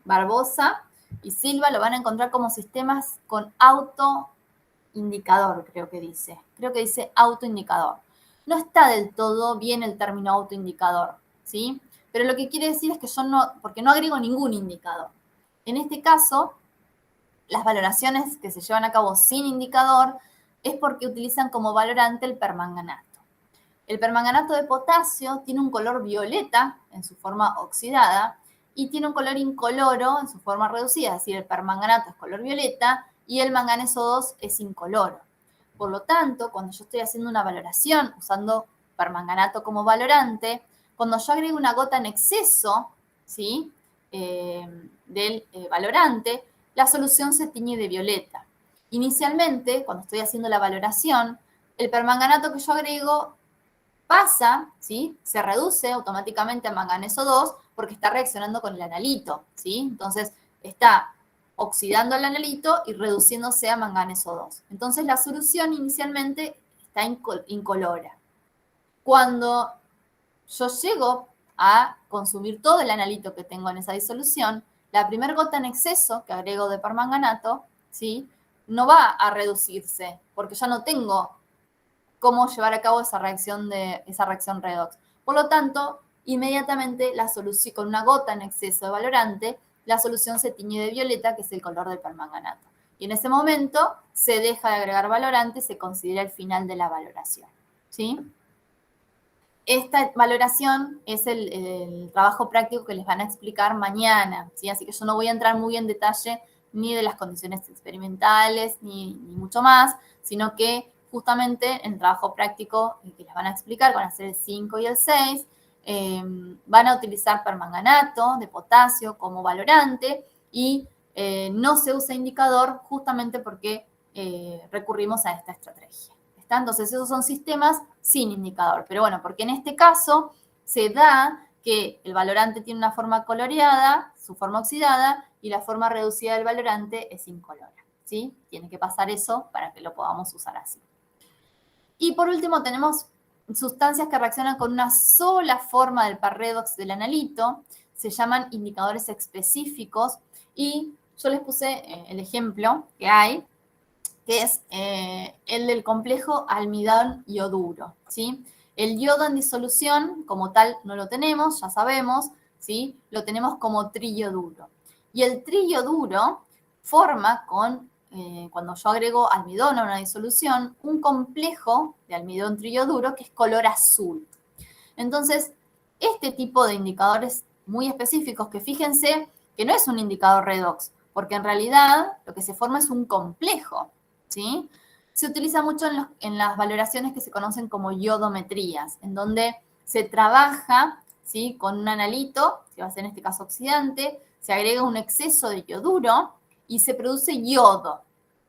Barbosa y Silva lo van a encontrar como sistemas con autoindicador, creo que dice. Creo que dice autoindicador. No está del todo bien el término autoindicador, ¿sí? Pero lo que quiere decir es que porque no agrego ningún indicador. En este caso, las valoraciones que se llevan a cabo sin indicador es porque utilizan como valorante el permanganato. El permanganato de potasio tiene un color violeta en su forma oxidada y tiene un color incoloro en su forma reducida, es decir, el permanganato es color violeta y el manganeso 2 es incoloro. Por lo tanto, cuando yo estoy haciendo una valoración usando permanganato como valorante, cuando yo agrego una gota en exceso, ¿sí?, del valorante, la solución se tiñe de violeta. Inicialmente, cuando estoy haciendo la valoración, el permanganato que yo agrego pasa, ¿sí? Se reduce automáticamente a manganeso 2 porque está reaccionando con el analito, ¿sí? Entonces, está oxidando el analito y reduciéndose a manganeso 2. Entonces, la solución inicialmente está incolora. Cuando yo llego a consumir todo el analito que tengo en esa disolución, la primera gota en exceso que agrego de permanganato, ¿sí? No va a reducirse porque ya no tengo cómo llevar a cabo esa reacción redox. Por lo tanto, inmediatamente la solución, con una gota en exceso de valorante, la solución se tiñe de violeta, que es el color del permanganato. Y en ese momento se deja de agregar valorante y se considera el final de la valoración, ¿sí? Esta valoración es el trabajo práctico que les van a explicar mañana, ¿sí? Así que yo no voy a entrar muy en detalle ni de las condiciones experimentales, ni mucho más, sino que justamente en el trabajo práctico que les van a explicar, van a ser el 5 y el 6, van a utilizar permanganato de potasio como valorante y no se usa indicador justamente porque recurrimos a esta estrategia. ¿Está? Entonces esos son sistemas sin indicador, pero bueno, porque en este caso se da que el valorante tiene una forma coloreada, su forma oxidada, y la forma reducida del valorante es incolora, ¿sí? Tiene que pasar eso para que lo podamos usar así. Y por último tenemos sustancias que reaccionan con una sola forma del par redox del analito, se llaman indicadores específicos, y yo les puse el ejemplo que hay, que es el del complejo almidón-ioduro, ¿sí? El yodo en disolución, como tal, no lo tenemos, ya sabemos, ¿sí? Lo tenemos como triyoduro. Y el triyoduro forma con, cuando yo agrego almidón a una disolución, un complejo de almidón triyoduro que es color azul. Entonces, este tipo de indicadores muy específicos, que fíjense que no es un indicador redox, porque en realidad lo que se forma es un complejo, ¿sí? Se utiliza mucho en las valoraciones que se conocen como iodometrías, en donde se trabaja, ¿sí? Con un analito, que va a ser en este caso oxidante, se agrega un exceso de yoduro y se produce yodo,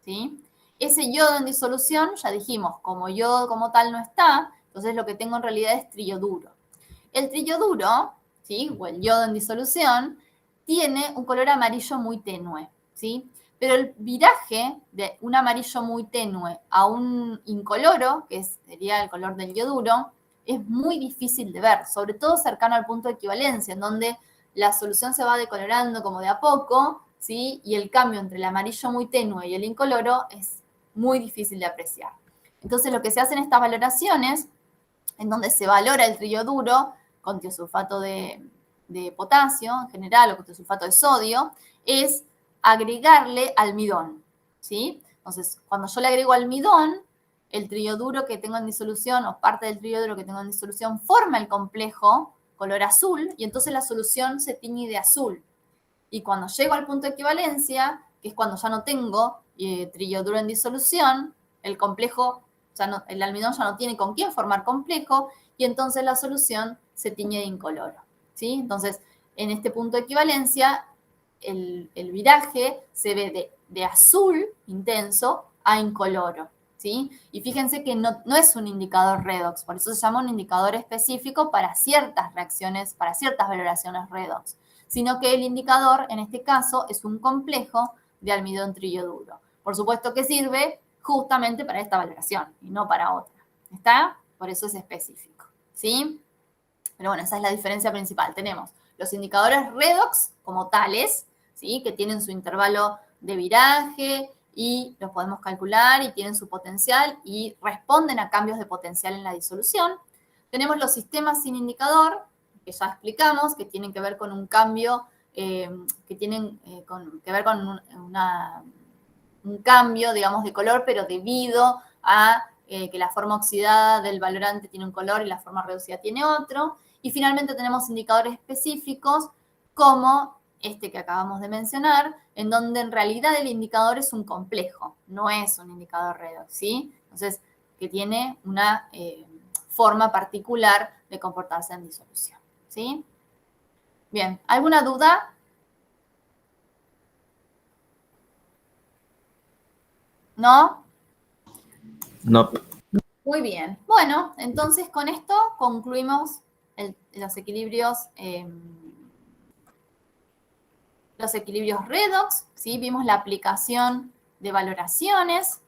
¿sí? Ese yodo en disolución, ya dijimos, como yodo como tal no está, entonces lo que tengo en realidad es triyoduro. El triyoduro, ¿sí? O el yodo en disolución, tiene un color amarillo muy tenue, ¿sí? Pero el viraje de un amarillo muy tenue a un incoloro, que sería el color del yoduro, es muy difícil de ver, sobre todo cercano al punto de equivalencia, en donde la solución se va decolorando como de a poco, ¿sí? Y el cambio entre el amarillo muy tenue y el incoloro es muy difícil de apreciar. Entonces, lo que se hace en estas valoraciones, en donde se valora el triyoduro con tiosulfato de potasio en general o con tiosulfato de sodio, es agregarle almidón, ¿sí? Entonces, cuando yo le agrego almidón, el triyoduro que tengo en disolución o parte del triyoduro que tengo en disolución forma el complejo color azul y entonces la solución se tiñe de azul. Y cuando llego al punto de equivalencia, que es cuando ya no tengo triyoduro en disolución, el complejo, el almidón ya no tiene con quién formar complejo y entonces la solución se tiñe de incoloro, ¿sí? Entonces, en este punto de equivalencia, el viraje se ve de azul intenso a incoloro, ¿sí? Y fíjense que no es un indicador redox, por eso se llama un indicador específico para ciertas reacciones, para ciertas valoraciones redox, sino que el indicador, en este caso, es un complejo de almidón triyoduro. Por supuesto que sirve justamente para esta valoración y no para otra, ¿está? Por eso es específico, ¿sí? Pero bueno, esa es la diferencia principal. Tenemos los indicadores redox como tales, ¿sí? Que tienen su intervalo de viraje y los podemos calcular y tienen su potencial y responden a cambios de potencial en la disolución. Tenemos los sistemas sin indicador, que ya explicamos, que tienen que ver con un cambio, que tienen que ver con un cambio, digamos, de color, pero debido a que la forma oxidada del valorante tiene un color y la forma reducida tiene otro. Y finalmente tenemos indicadores específicos como este que acabamos de mencionar, en donde en realidad el indicador es un complejo, no es un indicador redox, ¿sí? Entonces, que tiene una forma particular de comportarse en disolución, ¿sí? Bien, ¿alguna duda? ¿No? No. Muy bien. Bueno, entonces con esto concluimos los equilibrios redox, ¿sí? Vimos la aplicación de valoraciones,